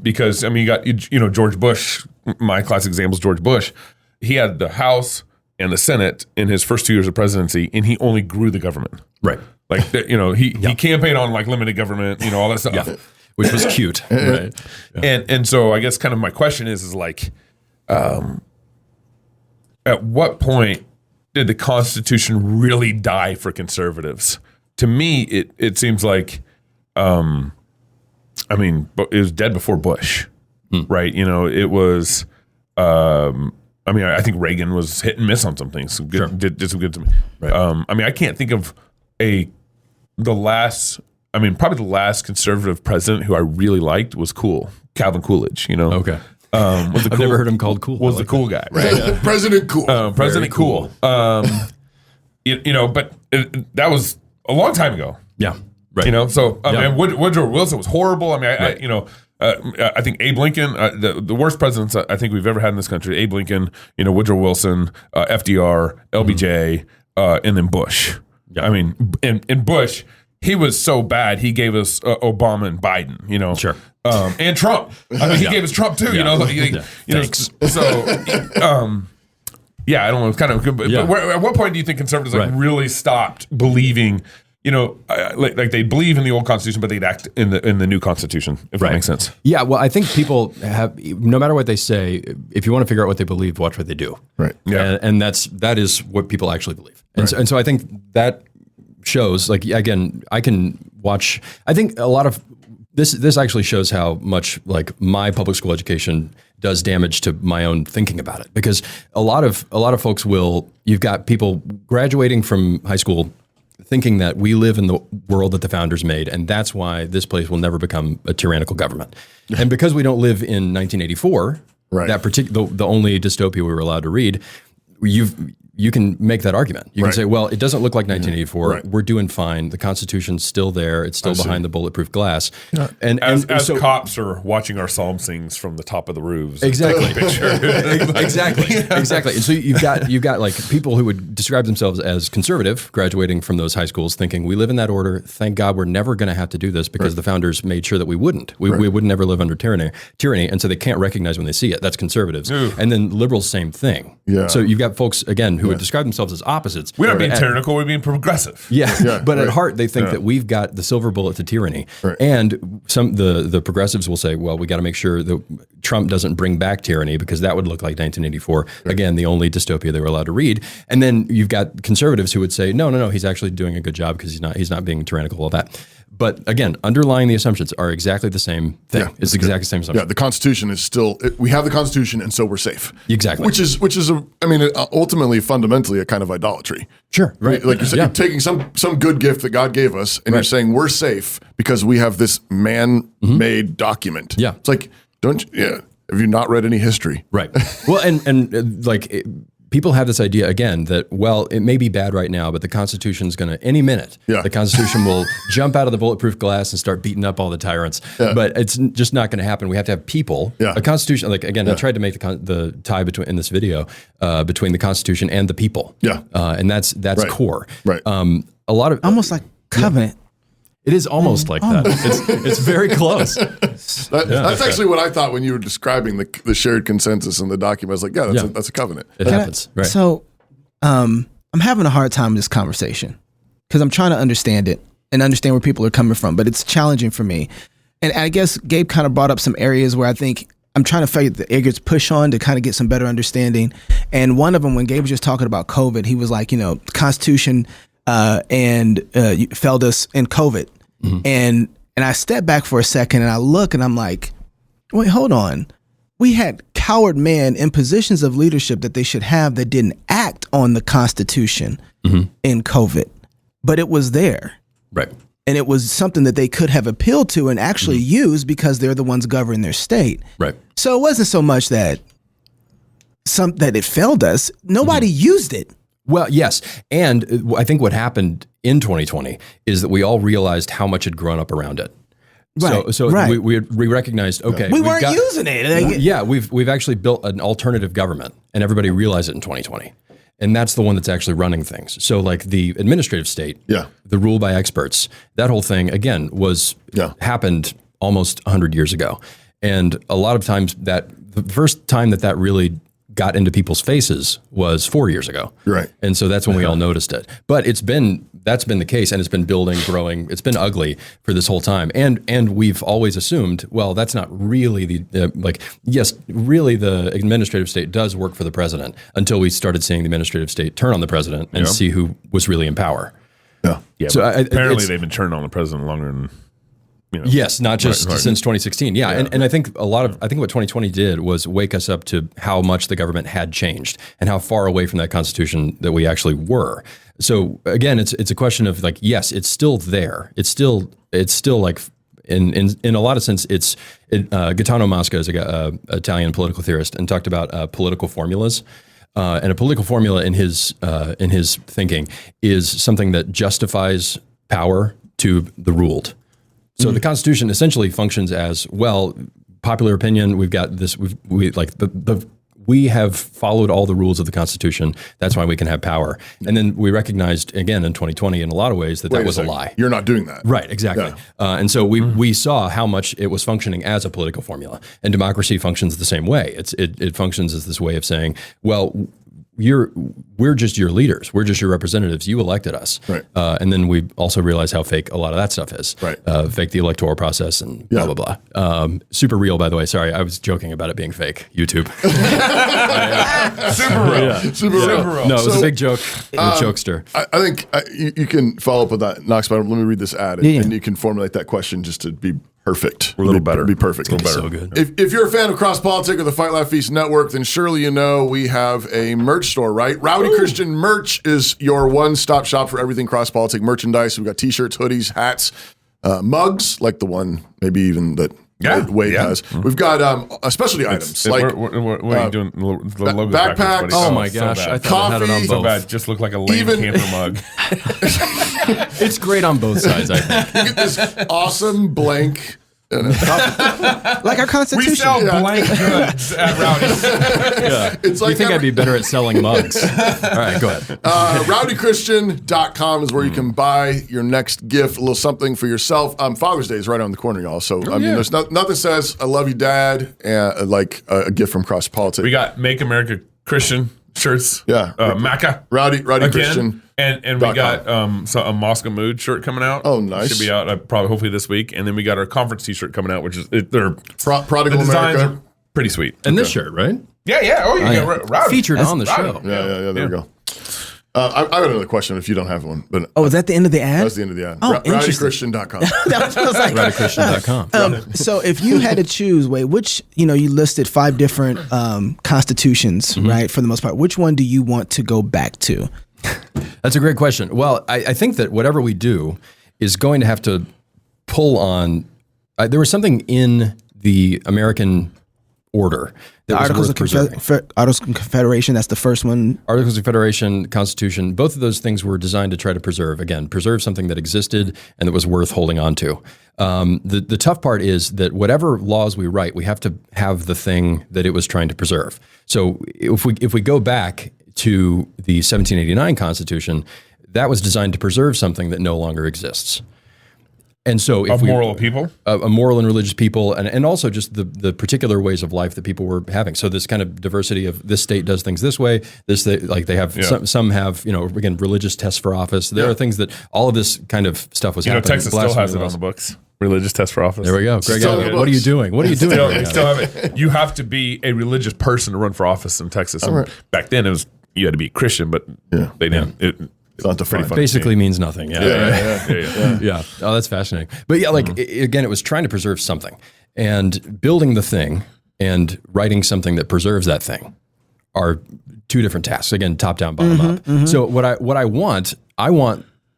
Because I mean, you got George Bush. My classic example is George Bush. He had the House and the Senate in his first 2 years of presidency, and he only grew the government. Right. Like he campaigned on like limited government, all that stuff. Yeah. Which was cute. Right. And so I guess kind of my question is like, at what point did the Constitution really die for conservatives? To me, it seems like, I mean, it was dead before Bush, right? It was. I mean, I think Reagan was hit and miss on some things. Did some good to me. Right. I mean, I can't think of probably the last conservative president who I really liked was Calvin Coolidge. Okay. I've never heard him called cool. Was the cool guy, right? President Cool. President Cool. But that was a long time ago. Yeah. Right. So I mean, Woodrow Wilson was horrible. I mean, I think Abe Lincoln, the worst presidents I think we've ever had in this country, Abe Lincoln, Woodrow Wilson, FDR, LBJ, and then Bush. Yeah. I mean, in Bush, he was so bad, he gave us Obama and Biden, Sure. And Trump. I mean, he gave us Trump too, Thanks. So, I don't know, it's kind of good. But at what point do you think conservatives really stopped believing, like they believe in the old Constitution, but they'd act in the new Constitution, if that makes sense? Yeah, well, I think people have, no matter what they say, if you want to figure out what they believe, watch what they do. Right. Yeah. And that is what people actually believe. And so I think that shows, like, again, I can watch, I think a lot of this actually shows how much like my public school education does damage to my own thinking about it, because a lot of folks you've got people graduating from high school thinking that we live in the world that the founders made, and that's why this place will never become a tyrannical government. And because we don't live in 1984, that the only dystopia we were allowed to read, you can make that argument. You can say, well, it doesn't look like 1984. Right. We're doing fine. The Constitution's still there. It's still behind the bulletproof glass. Yeah. And so cops are watching our psalm sings from the top of the roofs. Exactly. Exactly. And so you've got like people who would describe themselves as conservative, graduating from those high schools, thinking we live in that order. Thank God we're never going to have to do this, because the founders made sure that we wouldn't. We would never live under tyranny, and so they can't recognize when they see it. That's conservatives. And then liberals, same thing. Yeah. So you've got folks again who would describe themselves as opposites. We're not being tyrannical, we're being progressive. But at heart, they think that we've got the silver bullet to tyranny. And some the progressives will say, well, we got to make sure that Trump doesn't bring back tyranny, because that would look like 1984. Again, the only dystopia they were allowed to read. And then you've got conservatives who would say, no, he's actually doing a good job because he's not being tyrannical, all that. But again, underlying the assumptions are exactly the same thing. Yeah, it's exactly the same assumption. Yeah, the Constitution is still. We have the Constitution, and so we're safe. Exactly. Which is ultimately, fundamentally, a kind of idolatry. Sure. Right. Like you're saying, you're taking some good gift that God gave us, and you're saying we're safe because we have this man-made document. Yeah. It's like, have you not read any history? Right. Well, and people have this idea again that, well, it may be bad right now, but the Constitution's going to, any minute, the Constitution will jump out of the bulletproof glass and start beating up all the tyrants. Yeah. But it's just not going to happen. We have to have people. Yeah. A Constitution, like again, I tried to make the tie between in this video between the Constitution and the people. Yeah. And that's core. Right. A lot of almost like covenant. It is almost like that. It's very close. That's actually what I thought when you were describing the shared consensus in the document. I was like, that's a covenant. It happens. Right. So I'm having a hard time in this conversation because I'm trying to understand it and understand where people are coming from, but it's challenging for me. And I guess Gabe kind of brought up some areas where I think I'm trying to figure the areas push on to kind of get some better understanding. And one of them, when Gabe was just talking about COVID, he was like, the Constitution failed us in COVID. Mm-hmm. And I step back for a second and I look and I'm like, wait, hold on. We had coward men in positions of leadership that they should have that didn't act on the Constitution in COVID, but it was there. Right. And it was something that they could have appealed to and actually used because they're the ones governing their state. Right. So it wasn't so much that it failed us. Nobody used it. Well, yes. And I think what happened in 2020 is that we all realized how much had grown up around it. Right. So we recognized, okay. We weren't using it. Yeah, we've actually built an alternative government, and everybody realized it in 2020. And that's the one that's actually running things. So like the administrative state, the rule by experts, that whole thing, again, happened almost 100 years ago. And a lot of times the first time that really got into people's faces was 4 years ago. Right. And so that's when we all noticed it. But that's been the case, and it's been building, growing. It's been ugly for this whole time. And we've always assumed, well, that's not really really the administrative state does work for the president, until we started seeing the administrative state turn on the president and see who was really in power. Yeah. Yeah. So apparently they've been turning on the president longer than yes, not just since 2016. Yeah. And I think what 2020 did was wake us up to how much the government had changed and how far away from that Constitution that we actually were. So again, it's a question of like, yes, it's still there. It's still like in a lot of sense, Gaetano Mosca is a Italian political theorist and talked about political formulas. And a political formula in his thinking is something that justifies power to the ruled. So the Constitution essentially functions as, well, popular opinion. We've got this. We have followed all the rules of the Constitution. That's why we can have power. And then we recognized again in 2020, in a lot of ways, that was a lie. You're not doing that, right? Exactly. Yeah. And so we saw how much it was functioning as a political formula. And democracy functions the same way. It functions as this way of saying, well, we're just your leaders. We're just your representatives. You elected us. Right. And then we also realize how fake a lot of that stuff is. Right. Fake the electoral process and blah, blah, blah. Super real, by the way. Sorry, I was joking about it being fake. YouTube. Super real. Yeah. Super real. No, it was a big joke. A jokester. I think you can follow up with that, Knox, but let me read this ad and you can formulate that question just to be perfect. A little Be- better. Be perfect. A little better. So good. If you're a fan of CrossPolitic or the Fight Laugh Feast Network, then surely you know we have a merch store, right? Rowdy Christian Merch is your one-stop shop for everything CrossPolitic merchandise. We've got t-shirts, hoodies, hats, mugs, like the one maybe even that Wade has. Mm-hmm. We've got specialty items like what are you doing? The logo backpacks. buddy. Oh my so gosh, bad. I thought I had it on Coffee. so both. bad. Just look like a lame Even- camper mug. It's great on both sides, I think. you get this awesome blank. Like our We Constitution. sell blank goods at Rowdy's. Yeah. It's like you think I'd be better at selling mugs? All right, go ahead. RowdyChristian.com is where you can buy your next gift, a little something for yourself. Father's Day is right around the corner, y'all. So, I mean, there's nothing says I love you, Dad, like a gift from CrossPolitic. We got Make America Christian shirts. Yeah. Maca. Rowdy Again. Christian. And we got a Moscow Mood shirt coming out. Oh, nice. Should be out probably hopefully this week. And then we got our conference T-shirt coming out, which is they're Prodigal the designs America. are pretty sweet. And this shirt, right? Yeah. Oh, yeah. Rowdy. Featured on the Rowdy. show. Yeah, there we go. I got another question if you don't have one. But Oh, is that the end of the ad? that's the end of the ad. Oh, interesting. RowdyChristian.com. That was like, RowdyChristian.com. so if you had to choose, Wade, which, you listed 5 different constitutions, right, for the most part. Which one do you want to go back to? That's a great question. Well, I think that whatever we do is going to have to pull on. There was something in the American order that was Articles worth of preserving. Articles of Confederation, that's the first one. Articles of Confederation, Constitution, both of those things were designed to try to preserve something that existed and that was worth holding on to. The tough part is that whatever laws we write, we have to have the thing that it was trying to preserve. So if we go back to the 1789 Constitution, that was designed to preserve something that no longer exists. And so if moral people? A moral and religious people, and also just the particular ways of life that people were having. So this kind of diversity of this state does things this way, this like they have some have, again, religious tests for office. There are things that all of this kind of stuff was happening. Texas still has it on the books. Religious test for office. There we go. Greg, Still in the what are you books. doing? What are you doing? They still have it. You have to be a religious person to run for office in Texas. And back then, you had to be Christian, but they didn't. It's not defined. Basically means nothing. Yeah. Oh, that's fascinating. But yeah, again, it was trying to preserve something, and building the thing and writing something that preserves that thing are two different tasks. Again, top down, bottom up. So what I want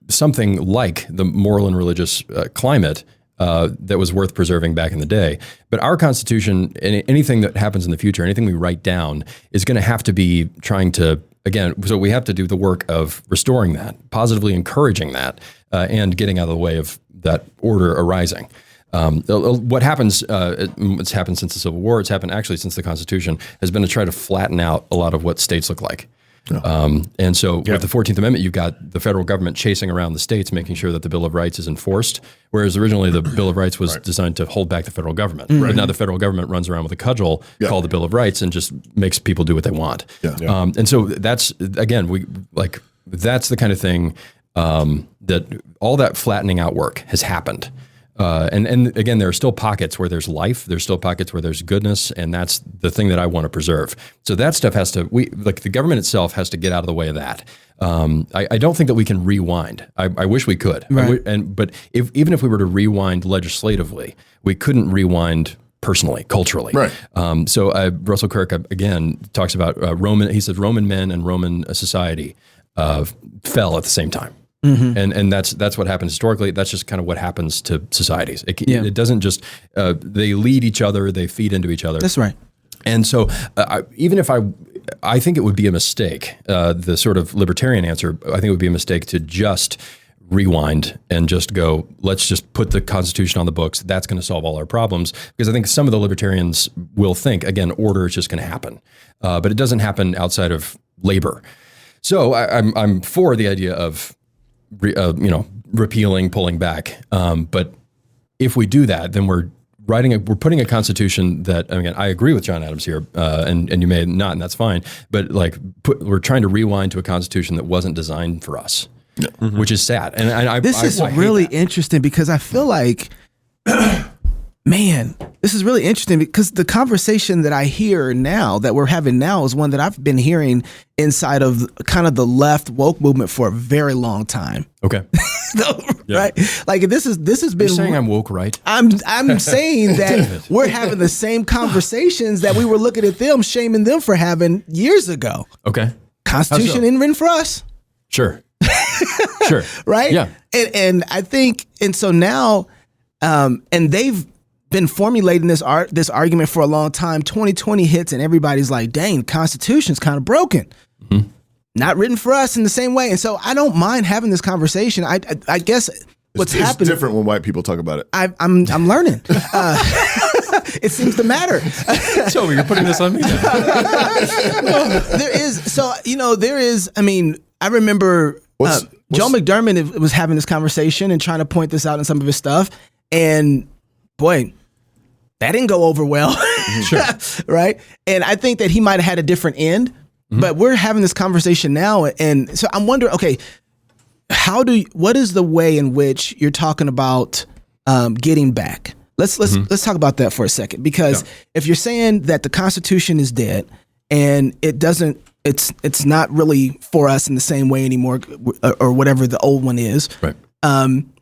something like the moral and religious climate that was worth preserving back in the day. But our Constitution, anything that happens in the future, anything we write down, is going to have to be trying to, again, so we have to do the work of restoring that, positively encouraging that, and getting out of the way of that order arising. What happens, it's happened since the Civil War, it's happened actually since the Constitution, has been to try to flatten out a lot of what states look like. And so with the 14th Amendment, you've got the federal government chasing around the states, making sure that the Bill of Rights is enforced, whereas originally the Bill of Rights was designed to hold back the federal government. But now the federal government runs around with a cudgel called the Bill of Rights and just makes people do what they want. And so that's, again, that's the kind of thing that all that flattening out work has happened. And again, there are still pockets where there's life. There's still pockets where there's goodness, and that's the thing that I want to preserve. So that stuff has to, the government itself has to get out of the way of that. I don't think that we can rewind. I wish we could. Right. But even if we were to rewind legislatively, we couldn't rewind personally, culturally. Right. So Russell Kirk again talks about he says Roman men and Roman society fell at the same time. And that's what happens historically. That's just kind of what happens to societies. It doesn't just they lead each other, they feed into each other. That's right. And so even if I think it would be a mistake, the sort of libertarian answer, I think it would be a mistake to just rewind and just go, let's just put the Constitution on the books. That's going to solve all our problems. Because I think some of the libertarians will think, again, order is just going to happen. But it doesn't happen outside of labor. So I'm for the idea of repealing, pulling back. But if we do that, then we're putting a constitution that, again, I agree with John Adams here, and you may not, and that's fine. But we're trying to rewind to a constitution that wasn't designed for us, which is sad. And This is really interesting because I feel like Man, this is really interesting because the conversation that I hear now that we're having now is one that I've been hearing inside of kind of the left woke movement for a very long time. Okay. Right? Like this has been. You're saying I'm woke, right? I'm saying that we're having the same conversations that we were looking at them, shaming them for having years ago. Okay. Constitution isn't written for us. Sure. Sure. Right? Yeah. And I think, and so now, and they've been formulating this argument for a long time. 2020 hits and everybody's like, dang, Constitution's kind of broken. Mm-hmm. Not written for us in the same way. And so I don't mind having this conversation. I guess what's happening. It's different when white people talk about it. I'm learning. It seems to matter. So you're putting this on me now. There is, I mean, I remember Joe McDermott was having this conversation and trying to point this out in some of his stuff. And boy, that didn't go over well. Sure. Right. And I think that he might have had a different end, but we're having this conversation now. And so I'm wondering, okay, what is the way in which you're talking about getting back? Let's talk about that for a second, because if you're saying that the Constitution is dead and it's not really for us in the same way anymore, or whatever the old one is, right?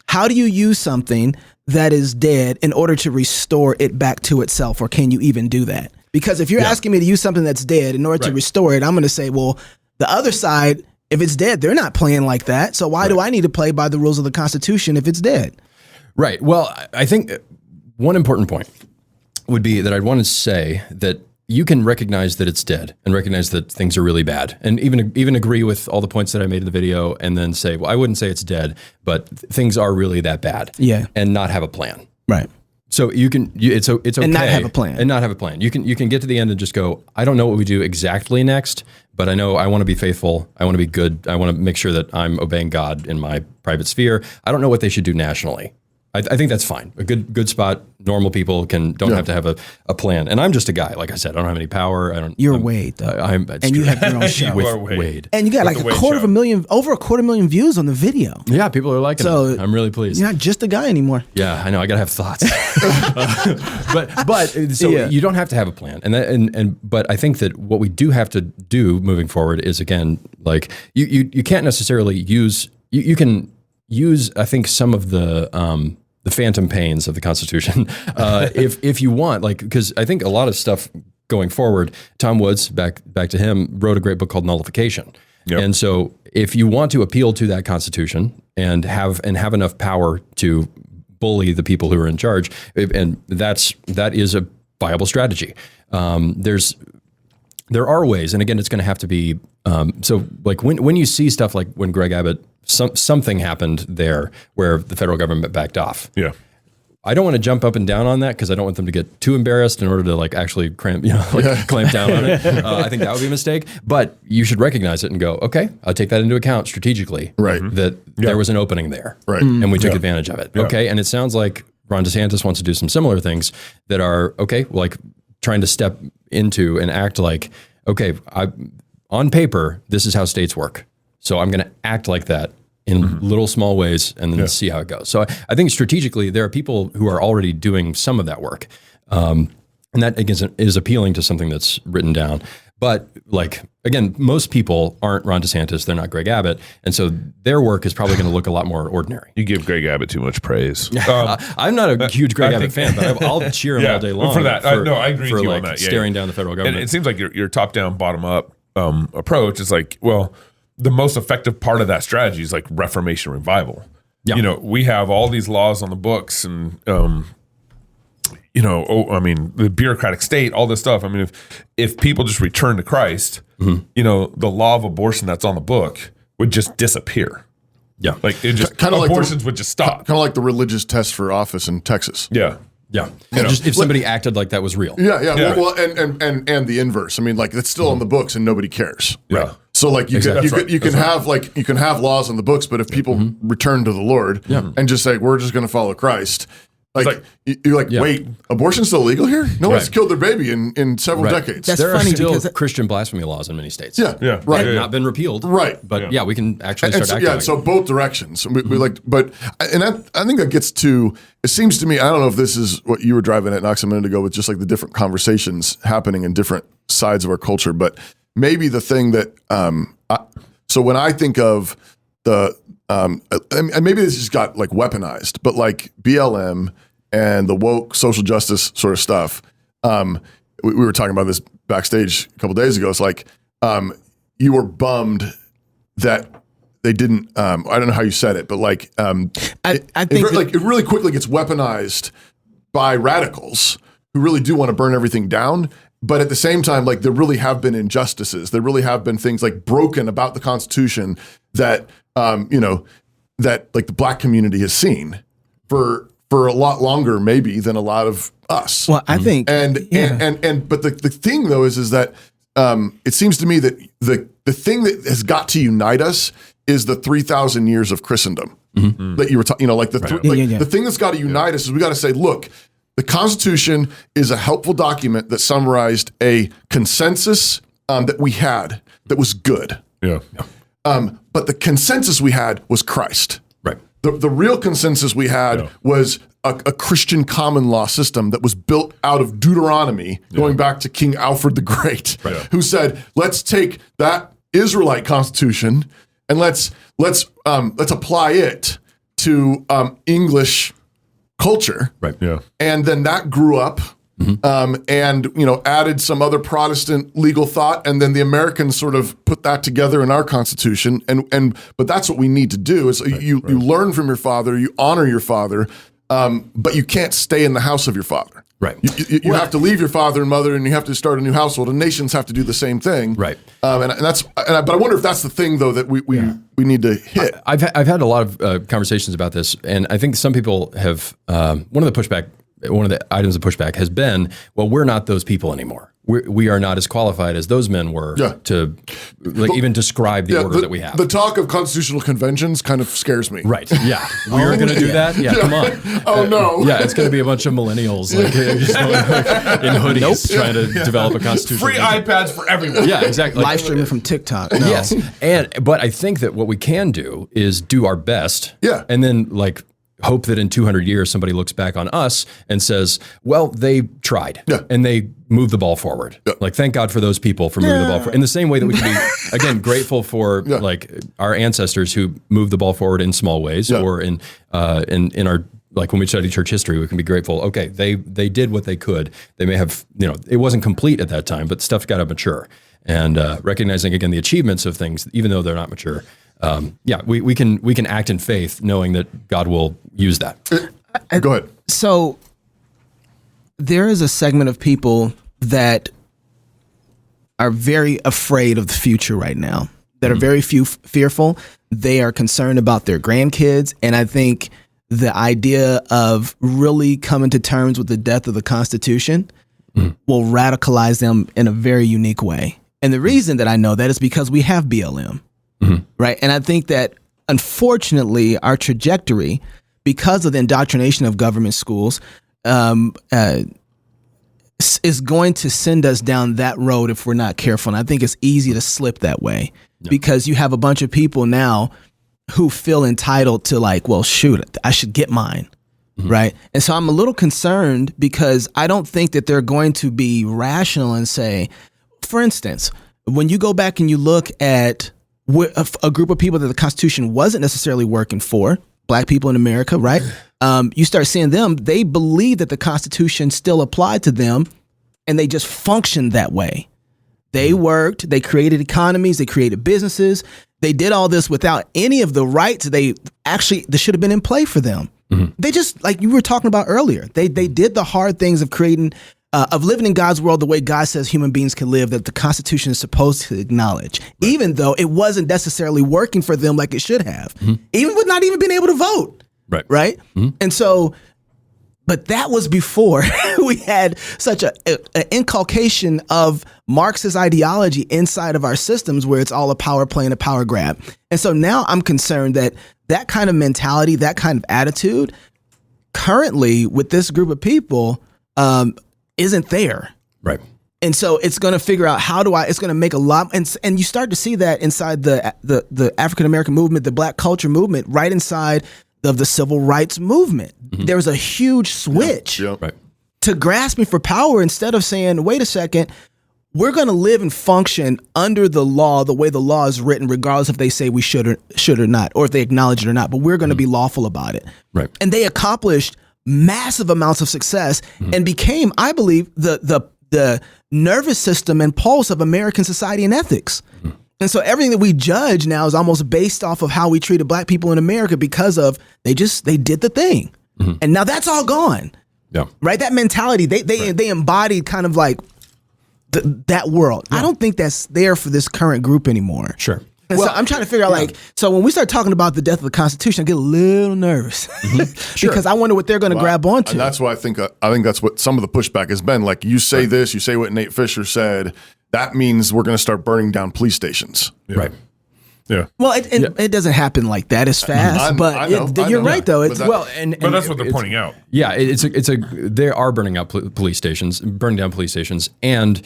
How do you use something that is dead in order to restore it back to itself, or can you even do that? Because if you're asking me to use something that's dead in order to restore it, I'm going to say, well, the other side, if it's dead, they're not playing like that. So why do I need to play by the rules of the Constitution if it's dead? Right. Well, I think one important point would be that I'd want to say that you can recognize that it's dead and recognize that things are really bad, and even agree with all the points that I made in the video, and then say, well, I wouldn't say it's dead, but things are really that bad. Yeah. And not have a plan. Right. So it's okay. And not have a plan. And not have a plan. You can get to the end and just go, I don't know what we do exactly next, but I know I want to be faithful. I want to be good. I want to make sure that I'm obeying God in my private sphere. I don't know what they should do nationally. I think that's fine. A good spot. Normal people don't have to have a plan. And I'm just a guy. Like I said, I don't have any power. You're Wade, though. And you have your own show. With Wade. And you got like over a quarter million views on the video. Yeah, people are liking it. I'm really pleased. You're not just a guy anymore. Yeah, I know. I got to have thoughts. You don't have to have a plan. But I think that what we do have to do moving forward is, again, like you can't necessarily use, you can use, I think, some of the phantom pains of the Constitution, if you want, like, because I think a lot of stuff going forward, Tom Woods, back to him, wrote a great book called Nullification. Yep. And so if you want to appeal to that Constitution and have enough power to bully the people who are in charge, and that is a viable strategy. There are ways, and again, it's going to have to be, so like when you see stuff like when Greg Abbott, something happened there where the federal government backed off. Yeah. I don't want to jump up and down on that because I don't want them to get too embarrassed in order to like actually clamp down on it. I think that would be a mistake, but you should recognize it and go, okay, I'll take that into account strategically. Right. That there was an opening there. Right. And we took advantage of it. Yeah. Okay. And it sounds like Ron DeSantis wants to do some similar things that are, okay, like trying to step into and act like, okay, on paper, this is how states work. So I'm going to act like that in little small ways and then see how it goes. So I think strategically, there are people who are already doing some of that work. And that, again, is appealing to something that's written down. But like, again, most people aren't Ron DeSantis. They're not Greg Abbott. And so their work is probably going to look a lot more ordinary. You give Greg Abbott too much praise. I'm not a huge Greg Abbott fan, but I'll cheer him all day long. For that. I agree with you like on that. Staring down the federal government. And it seems like your top-down, bottom-up approach is like, well, the most effective part of that strategy is like Reformation revival. Yeah. You know, we have all these laws on the books and, the bureaucratic state, all this stuff. I mean, if people just return to Christ, the law of abortion that's on the book would just disappear. Yeah. Like it just, abortions would just stop. Kind of like the religious test for office in Texas. Yeah. Yeah. Just if somebody acted like that was real. Yeah. Well, and the inverse. I mean, like it's still on the books and nobody cares. Right. So like you can have laws on the books, but if people return to the Lord and just say we're just going to follow Christ, Like, you're like, wait, abortion's still legal here? No one's killed their baby in several decades. That's there funny are still because Christian blasphemy laws in many states. Yeah, right. They've not been repealed. Right. But we can actually start so, acting like so it. both directions. We like, but, and I think that gets to, it seems to me, I don't know if this is what you were driving at, Knox, a minute ago, with just like the different conversations happening in different sides of our culture, but maybe the thing that, so when I think of the, and maybe this just got like weaponized, but like BLM and the woke social justice sort of stuff. We were talking about this backstage a couple days ago. It's like you were bummed that they didn't. I don't know how you said it, but like I think it really quickly gets weaponized by radicals who really do want to burn everything down. But at the same time, like there really have been injustices. There really have been things like broken about the Constitution that that like the Black community has seen for a lot longer, maybe, than a lot of us. Well, I think, but the thing though is that it seems to me that the thing that has got to unite us is the 3,000 years of Christendom that you were talking. The thing that's got to unite us is we got to say, look, the Constitution is a helpful document that summarized a consensus that we had that was good. Yeah. But the consensus we had was Christ. Right. The real consensus we had was a Christian common law system that was built out of Deuteronomy, going back to King Alfred the Great, who said, let's take that Israelite constitution and let's apply it to English culture. Right. Yeah. And then that grew up. And added some other Protestant legal thought, and then the Americans sort of put that together in our Constitution. But that's what we need to do: is you learn from your father, you honor your father, but you can't stay in the house of your father. Right. You have to leave your father and mother, and you have to start a new household. And nations have to do the same thing. Right. But I wonder if that's the thing though that we need to hit. I've had a lot of conversations about this, and I think some people have one of the items of pushback has been, well, we're not those people anymore. We are not as qualified as those men were to even describe the order that we have. The talk of constitutional conventions kind of scares me. Right. Yeah. We're going to do that? Yeah, come on. Oh, no. Yeah, it's going to be a bunch of millennials in hoodies trying to develop a constitution. Free iPads for everyone. Yeah, exactly. Live streaming from TikTok. No. Yes. But I think that what we can do is do our best. Yeah. And then hope that in 200 years somebody looks back on us and says, well, they tried and they moved the ball forward. Thank God for those people for moving the ball forward. In the same way that we can be, again, grateful for our ancestors who moved the ball forward in small ways or in our, when we study church history, we can be grateful. Okay, they did what they could. They may have, it wasn't complete at that time, but stuff got to mature. And recognizing, again, the achievements of things, even though they're not mature. We can act in faith, knowing that God will use that. Go ahead. So there is a segment of people that are very afraid of the future right now, that are very fearful. They are concerned about their grandkids. And I think the idea of really coming to terms with the death of the Constitution will radicalize them in a very unique way. And the reason that I know that is because we have BLM. Right. And I think that, unfortunately, our trajectory, because of the indoctrination of government schools, is going to send us down that road if we're not careful. And I think it's easy to slip that way because you have a bunch of people now who feel entitled to well, shoot, I should get mine. Right. And so I'm a little concerned because I don't think that they're going to be rational and say, for instance, when you go back and you look at a group of people that the Constitution wasn't necessarily working for, Black people in America, right? You start seeing them, they believe that the Constitution still applied to them and they just functioned that way. They worked, they created economies, they created businesses. They did all this without any of the rights that should have been in play for them. They just, like you were talking about earlier, they did the hard things of creating of living in God's world the way God says human beings can live, that the Constitution is supposed to acknowledge, even though it wasn't necessarily working for them like it should have, even with not even being able to vote. Right. And so, but that was before we had such an inculcation of Marxist ideology inside of our systems where it's all a power play and a power grab. And so now I'm concerned that kind of mentality, that kind of attitude currently with this group of people isn't there. Right. And so it's going to figure out it's going to make a lot. And you start to see that inside the African-American movement, the Black culture movement, right inside of the civil rights movement. Mm-hmm. There was a huge switch to grasping for power instead of saying, wait a second, we're going to live and function under the law the way the law is written, regardless if they say we should or not, or if they acknowledge it or not, but we're going to be lawful about it. Right. And they accomplished massive amounts of success and became, I believe, the nervous system and pulse of American society and ethics. Mm-hmm. And so everything that we judge now is almost based off of how we treated Black people in America because of they did the thing. Mm-hmm. And now that's all gone. Yeah. Right? That mentality, they embodied kind of like that world. Yeah. I don't think that's there for this current group anymore. Sure. And so I'm trying to figure out so when we start talking about the death of the Constitution, I get a little nervous because I wonder what they're going to grab onto. And that's why I think that's what some of the pushback has been. Like you say this, you say what Nate Fisher said, that means we're going to start burning down police stations. Yeah. Right. Yeah. Well, it doesn't happen like that as fast, but you're right though. It's but that's what they're pointing out. Yeah, they are burning down police stations, and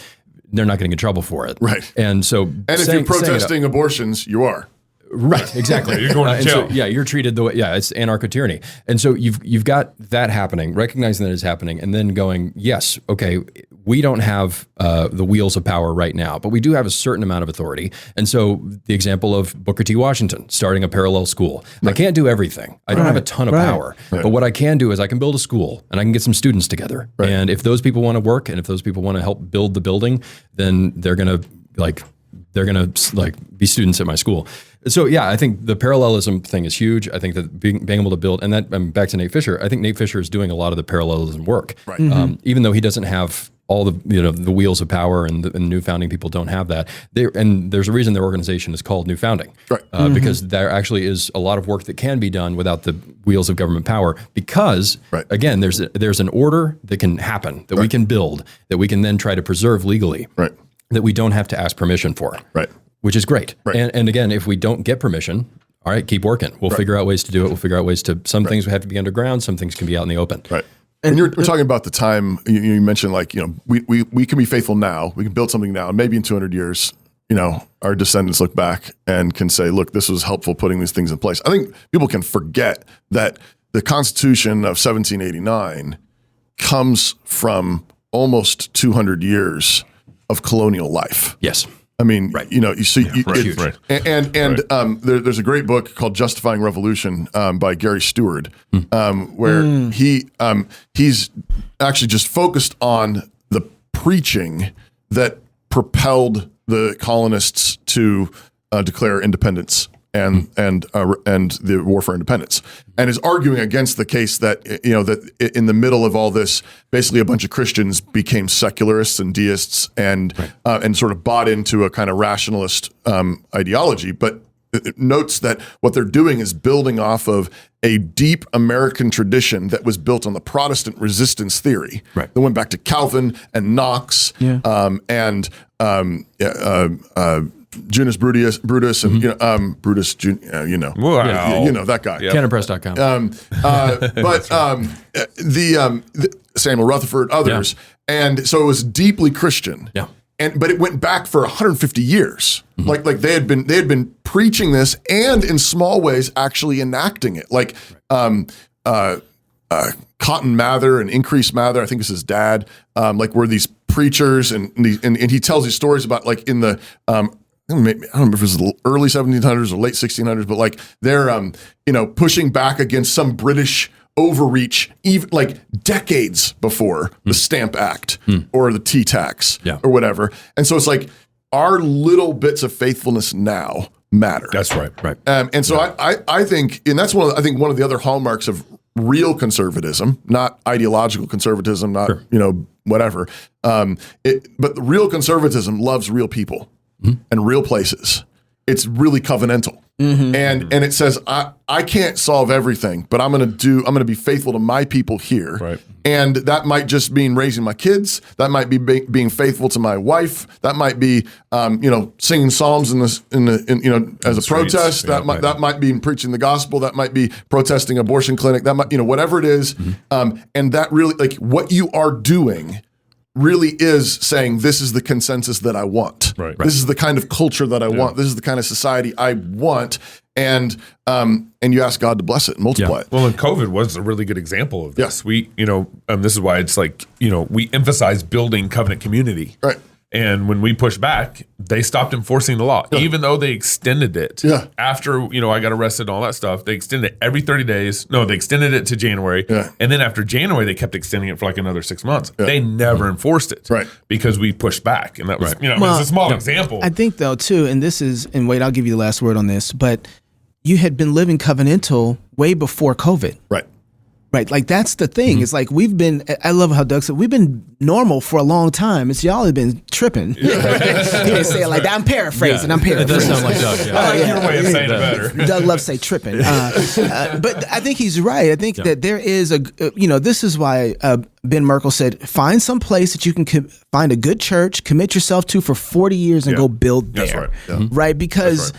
they're not getting in trouble for it. Right. And so, if you're protesting abortions, you are. Right, exactly. You're going to jail. So, you're treated the way. Yeah, it's anarcho-tyranny, and so you've got that happening, recognizing that it's happening, and then going, yes, okay, we don't have the wheels of power right now, but we do have a certain amount of authority. And so the example of Booker T. Washington starting a parallel school. Right. I can't do everything. I don't have a ton of power, but what I can do is I can build a school and I can get some students together. Right. And if those people want to work and if those people want to help build the building, then they're gonna be students at my school. So yeah, I think the parallelism thing is huge. I think that being able to build, and that back to Nate Fisher. I think Nate Fisher is doing a lot of the parallelism work, right. Even though he doesn't have all the wheels of power, and the new founding people don't have that. And there's a reason their organization is called New Founding, right. Because there actually is a lot of work that can be done without the wheels of government power. Because again, there's an order that can happen that we can build that we can then try to preserve legally. Right. That we don't have to ask permission for, right? Which is great. Right. And again, if we don't get permission, all right, keep working. We'll figure out ways to do it. We'll figure out ways to. Some things have to be underground. Some things can be out in the open. Right. And we're talking about the time you mentioned, like we can be faithful now. We can build something now, and maybe in 200 years, our descendants look back and can say, "Look, this was helpful putting these things in place." I think people can forget that the Constitution of 1789 comes from almost 200 years of colonial life. Yes. I mean, you see, there's a great book called Justifying Revolution by Gary Stewart, where he's actually just focused on the preaching that propelled the colonists to declare independence and the war for independence, and is arguing against the case that that in the middle of all this, basically a bunch of Christians became secularists and deists and sort of bought into a kind of rationalist ideology, but it notes that what they're doing is building off of a deep American tradition that was built on the Protestant resistance theory that went back to Calvin and Knox and Junius Brutus and Brutus, wow. That guy. Yep. Canonpress.com. The Samuel Rutherford, others, and so it was deeply Christian. Yeah. But it went back for 150 years. Like they had been preaching this, and in small ways actually enacting it. Like Cotton Mather and Increase Mather, I think it's his dad, were these preachers, and he tells these stories about like in the I don't remember if it was the early 1700s or late 1600s, but they're pushing back against some British overreach, even like decades before the Stamp Act or the tea tax or whatever. And so it's like our little bits of faithfulness now matter. That's right. And so I think, and that's one of the other hallmarks of real conservatism, not ideological conservatism, not whatever. But the real conservatism loves real people and real places. It's really covenantal. and it says I can't solve everything, but I'm going to be faithful to my people here. Right. And that might just mean raising my kids. That might be being faithful to my wife. That might be singing psalms as a protest. Yeah, that might be preaching the gospel. That might be protesting abortion clinic. That might whatever it is. And that really, like, what you are doing really is saying, this is the consensus that I want. Right. This is the kind of culture that I want. This is the kind of society I want. And you ask God to bless it and multiply it. Well, and COVID was a really good example of this. Yeah. We, this is why it's like, we emphasize building covenant community. Right. And when we pushed back, they stopped enforcing the law, even though they extended it. Yeah. After, I got arrested and all that stuff, they extended it every 30 days. No, they extended it to January. Yeah. And then after January, they kept extending it for like another 6 months. Yeah. They never enforced it. Right. Because we pushed back. And that was, Well, it's a small example. I think though too, and Wade, I'll give you the last word on this, but you had been living covenantal way before COVID. Right. Right. Like that's the thing. It's like I love how Doug said, we've been normal for a long time. It's y'all have been tripping. He didn't say it like that. I'm paraphrasing. It does sound like Doug. Yeah. I like your way of saying it better. Doug loves to say tripping. But I think he's right. I think that there is this is why Ben Merkel said, find some place that you can find a good church, commit yourself to for 40 years and go build there. That's right. Right? Because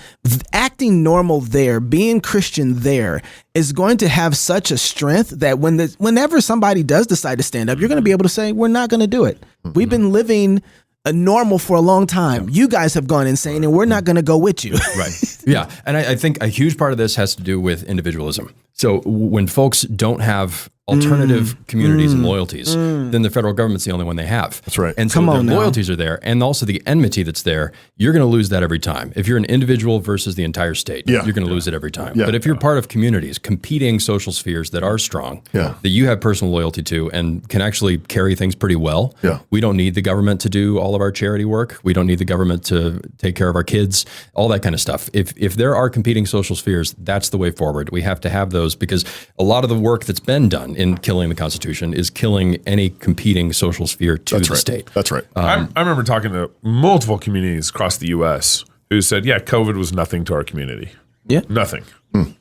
acting normal there, being Christian there is going to have such a strength that whenever somebody does decide to stand up, you're going to be able to say, we're not going to do it. We've been living a normal for a long time. You guys have gone insane and we're not going to go with you. Right. Yeah. And I think a huge part of this has to do with individualism. So when folks don't have alternative communities and loyalties, then the federal government's the only one they have. That's right. And so the loyalties are there, and also the enmity that's there. You're going to lose that every time. If you're an individual versus the entire state, you're going to lose it every time. Yeah. But if you're part of communities, competing social spheres that are strong, that you have personal loyalty to and can actually carry things pretty well, we don't need the government to do all of our charity work. We don't need the government to take care of our kids, all that kind of stuff. If there are competing social spheres, that's the way forward. We have to have those because a lot of the work that's been done in killing the Constitution is killing any competing social sphere to the state. That's right. I remember talking to multiple communities across the U.S. who said, COVID was nothing to our community. Yeah. Nothing.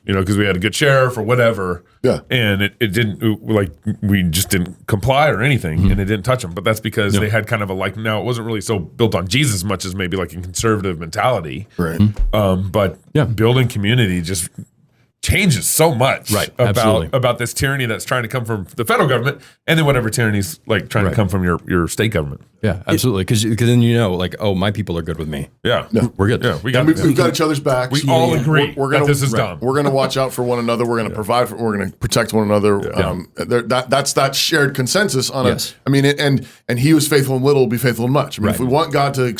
Because we had a good sheriff or whatever. Yeah. And it didn't, we just didn't comply or anything, and it didn't touch them. But that's because they had kind of it wasn't really so built on Jesus much as maybe like a conservative mentality. Right. But building community just changes so much about this tyranny that's trying to come from the federal government, and then whatever tyranny's like trying to come from your state government. Yeah, absolutely. Because then my people are good with me. Yeah, we're good. Yeah, we've got each other's backs. We all agree that this is dumb. We're going to watch out for one another. We're going to provide. We're going to protect one another. That's that shared consensus on it. I mean, and he was faithful in little, will be faithful in much. I mean, if we want God to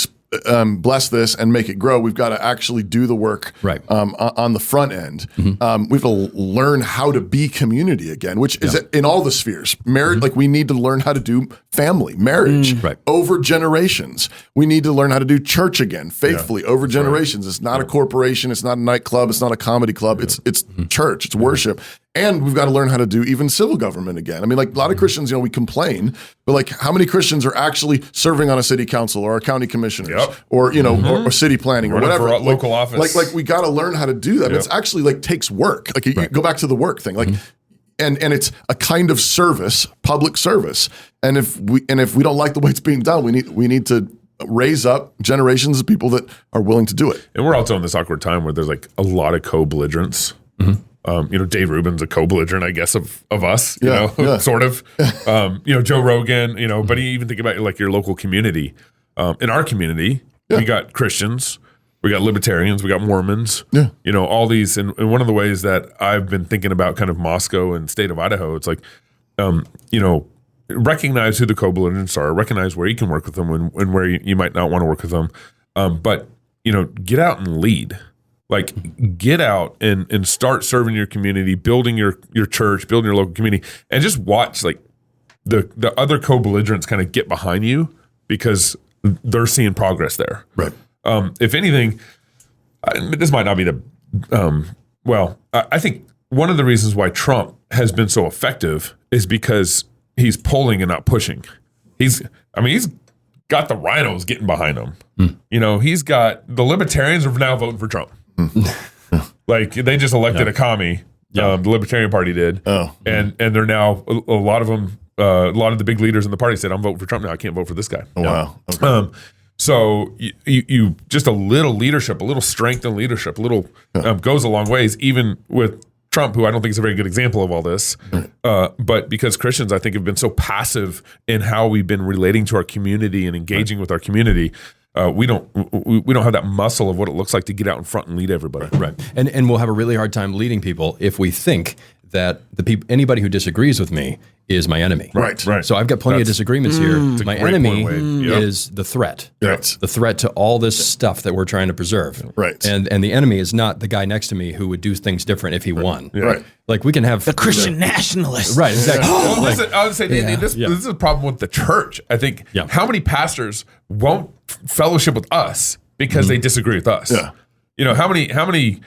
bless this and make it grow, we've got to actually do the work on the front end. We have to learn how to be community again, which is in all the spheres. Marriage, like we need to learn how to do family, marriage over generations. We need to learn how to do church again, faithfully over generations. It's not a corporation. It's not a nightclub. It's not a comedy club. It's church. It's worship. And we've got to learn how to do even civil government again. I mean, like a lot of Christians, we complain, but like how many Christians are actually serving on a city council or a county commissioners or, or city planning or whatever. Local office. Like we got to learn how to do that. It's actually takes work. Like you go back to the work thing. Like, and it's a kind of service, public service. And if we don't like the way it's being done, we need to raise up generations of people that are willing to do it. And we're also in this awkward time where there's like a lot of co-belligerents. Dave Rubin's a co-belligerent, I guess, of us, sort of. Joe Rogan, but you even think about like your local community. In our community, we got Christians, we got libertarians, we got Mormons, all these. And one of the ways that I've been thinking about kind of Moscow and state of Idaho, it's like, recognize who the co-belligerents are, recognize where you can work with them and where you might not want to work with them. But get out and lead. Like get out and start serving your community, building your church, building your local community, and just watch like the other co-belligerents kind of get behind you because they're seeing progress there. Right. If anything, this might not be I think one of the reasons why Trump has been so effective is because he's pulling and not pushing. He's got the rhinos getting behind him. He's got the libertarians are now voting for Trump. Like they just elected a commie. The Libertarian Party did. Oh. And they're now, a lot of them, a lot of the big leaders in the party said, I'm voting for Trump now. I can't vote for this guy. Oh, wow. Okay. So you just a little leadership, a little strength in leadership, a little goes a long ways, even with Trump, who I don't think is a very good example of all this. But because Christians, I think, have been so passive in how we've been relating to our community and engaging with our community, we don't have that muscle of what it looks like to get out in front and lead everybody. Right. And we'll have a really hard time leading people if we think that anybody who disagrees with me is my enemy. Right. So I've got plenty of disagreements here. My enemy Yep. is the threat. Right. The threat to all this stuff that we're trying to preserve. Right. And the enemy is not the guy next to me who would do things different if he won. Yeah. Right. Like we can have The Christian nationalists. Right, exactly. Well, Like- listen, I would say this is a problem with the church. I think how many pastors won't fellowship with us because they disagree with us? Yeah. You know, how many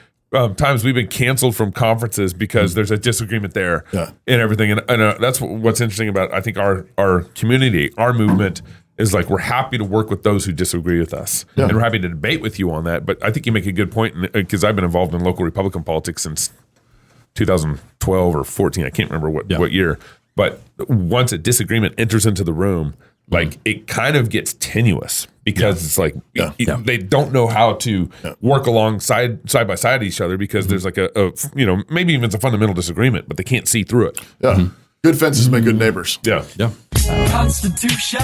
times we've been canceled from conferences because there's a disagreement there and everything. And that's what's interesting about, I think, our community, our movement is like, we're happy to work with those who disagree with us. Yeah. And we're happy to debate with you on that. But I think you make a good point, because I've been involved in local Republican politics since 2012 or 14. I can't remember what year. But once a disagreement enters into the room, like it kind of gets tenuous because it's like they don't know how to work side by side each other because there's like a maybe even it's a fundamental disagreement, but they can't see through it. Yeah. Good fences make good neighbors. Yeah. Constitution.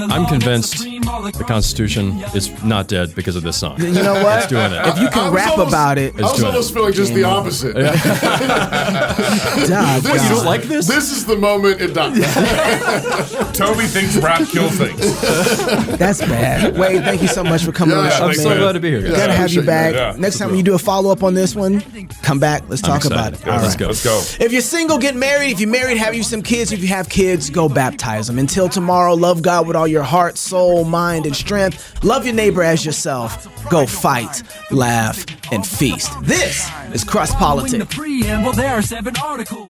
I'm convinced the Constitution is not dead because of this song. You know what? It's doing it. If you can rap about it, I was almost feeling just the opposite. God, You don't like this? This is the moment it dies. Toby thinks rap kills things. that's bad. Wade, thank you so much for coming on the Yeah, show, I'm man. so glad to be here, guys. Gotta have you back. Yeah. Next time when you do a follow up on this one, come back. Let's talk about it. excited. All Let's right. go. Let's go. If you're single, get married. If you're married, have you some kids. If you have kids, go baptize them. Until tomorrow, love God with all your heart, soul, mind, and strength. Love your neighbor as yourself. Go fight, laugh, and feast. This is Following the CrossPolitic. preamble, there are 7 articles.